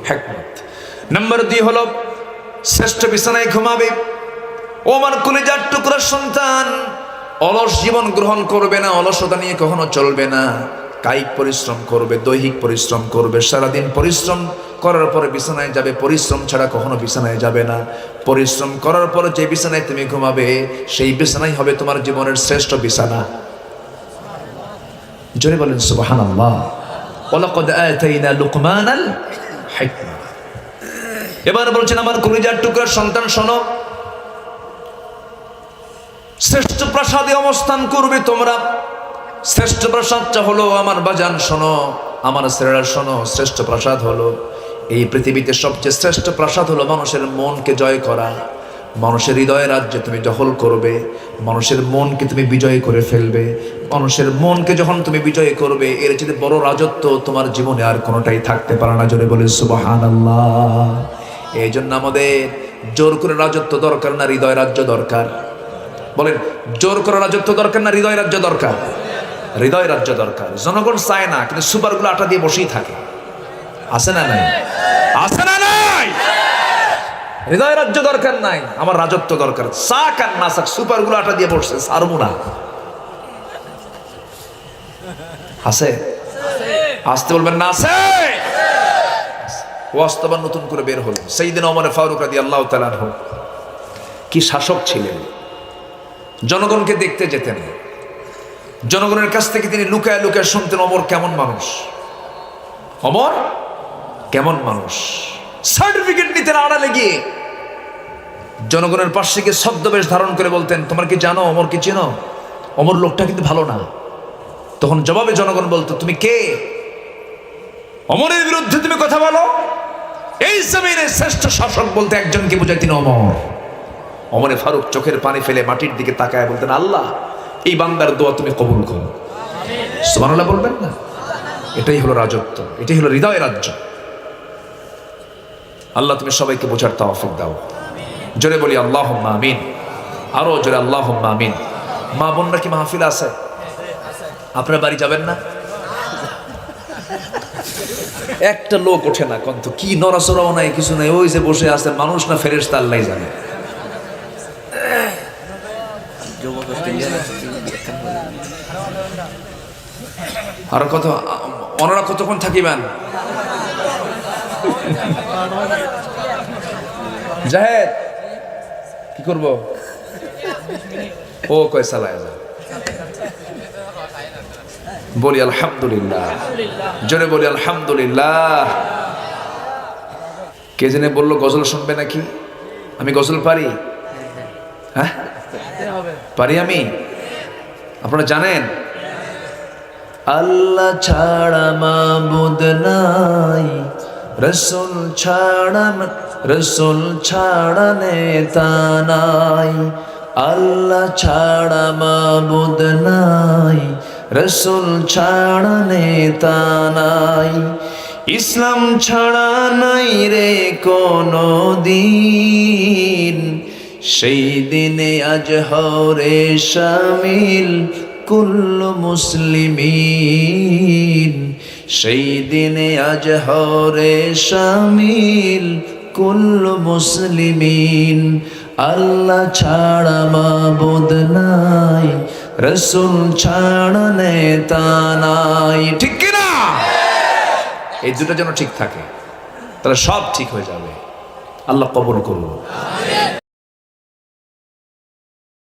হেকমত? নাম্বার 2 হলো শ্রেষ্ঠ বিছানায় ঘুমাবে। ও আমার কলিজার টুকরা সন্তান, অলস জীবন গ্রহণ করবে না, অলসতা নিয়ে কখনো চলবে না। কায়িক পরিশ্রম করবে, দৈহিক পরিশ্রম করবে, সারাদিন পরিশ্রম করার পরে বিছানায় যাবে, পরিশ্রম ছাড়া কখনো বিছানায় যাবে না। পরিশ্রম করার পরে যে বিছানায় তুমি ঘুমাবে, সেই বিছানাই হবে তোমার জীবনের শ্রেষ্ঠ বিছানা। জোরে বলেন সুবহানাল্লাহ। ওয়ালাকাদ আতাইনা লুকমানাল হিকমা। এবার বলছেন, আমার কলিজার টুকরার সন্তান শোনো, শ্রেষ্ঠ প্রাসাদে অবস্থান করবে তোমরা। শ্রেষ্ঠ প্রাসাদটা হলো, আমার বাজান শোনো, আমার ছেলেরা শোনো, শ্রেষ্ঠ প্রাসাদ হলো, এই পৃথিবীতে সবচেয়ে শ্রেষ্ঠ প্রাসাদ হলো মানুষের মনকে জয় করা। মানুষের হৃদয় রাজ্যে তুমি দখল করবে, মানুষের মনকে তুমি বিজয় করে ফেলবে। মানুষের মনকে যখন তুমি বিজয় করবে, এর চেয়ে বড় রাজত্ব তোমার জীবনে আর কোনোটাই থাকতে পারে না। জোরে বলে সুবহানাল্লাহ। এই জন্য আমাদের জোর করে রাজত্ব দরকার না, হৃদয় রাজ্য দরকার। বলেন, জোর করে রাজত্ব দরকার না, হৃদয় রাজ্য দরকার? হৃদয় রাজ্য দরকার। জনগণ চায় না, কিন্তু সুপারগুলো আটা দিয়ে বসেই থাকে। আছে না নাই? আছে না নাই? হৃদয় রাজ্য দরকার নাই, আমার রাজত্ব দরকার। চাক আর না চাক, সুপারগুলো আটা দিয়ে বসছে, ছাড়বো না। আছে? আসতে বলবেন না? আছে। ওয়াস্তবা নতুন করে বের হলো। সাইয়েদনা ওমর ফারুক রাদিয়াল্লাহু তাআলা আনহু কি শাসক ছিলেন। জনগণকে দেখতে যেতেন, জনগণের কাছ থেকে তিনি লুকায় লুকায় শুনতেন ওমর কেমন মানুষ, ওমর কেমন মানুষ। সার্টিফিকেট নিতেন আড়ালে গিয়ে, জনগণের পাশে গিয়ে ছদ্মবেশ ধারণ করে বলতেন, তোমার কি জানো ওমর কি চেনো? ওমর লোকটা কিন্তু ভালো না। তখন জবাবে জনগণ বলতো, তুমি কে? ওমরের বিরুদ্ধে তুমি কথা বলো? এই জমিনের শ্রেষ্ঠ শাসক বলতে একজনকে বোঝায়, তিনি ওমর। ওমরে ফারুক চোখের পানি ফেলে মাটির দিকে তাকায় বলতেন, আল্লাহ এই বান্দার দোয়া তুমি কবুল করো। সুবহানাল্লাহ বলবেন না? এটাই হলো রাজত্ব, এটাই হলো হৃদয় রাজ্য। আল্লাহ তুমি সবাইকে বোঝার তৌফিক দাও। জোরে বলি আল্লাহুম্মা আমিন। আরো জোরে আল্লাহুম্মা আমিন। মা বোনরা কি মাহফিল আছে? আপনার বাড়ি যাবেন না? একটা লোক ওঠে না, কন্ত কি নড়াচড়াও নাই, কিছু নাই, ওই যে বসে আছে, মানুষ না ফেরেশতা আল্লাহই জানে। আর কত ওনারা কতক্ষণ থাকিবেন? জাহেদ কি করব? ও কয় চালায় যা। বলি আলহামদুলিল্লাহ। জোরে বলি আলহামদুলিল্লাহ। কে জেনে বললো গজল শুনবে নাকি? আমি গজল পারি? হ্যাঁ পারি আমি। আপনারা জানেন, আল্লাহ ছাড়া মাবুদ নাই, রসুল ছাড়া নেতা নাই। আল্লাহ ছাড়া মাবুদ নাই, রসুল ছাড়া নেতা নাই। ইসলাম ছাড়া নাই রে কোনো দিন, সেই দিনে আজ হরে শামিল কুল্লু মুসলিমিন। সেই দিনে আজ হরে শামিল কুল্লু মুসলিমিন। আল্লাহ ছাড়া মাবুদ নাই, রসুল ছাড়া নেতা নাই। ঠিক কিনা? এই দুটো যেন ঠিক থাকে, তাহলে সব ঠিক হয়ে যাবে। আল্লাহ কবুল করুন।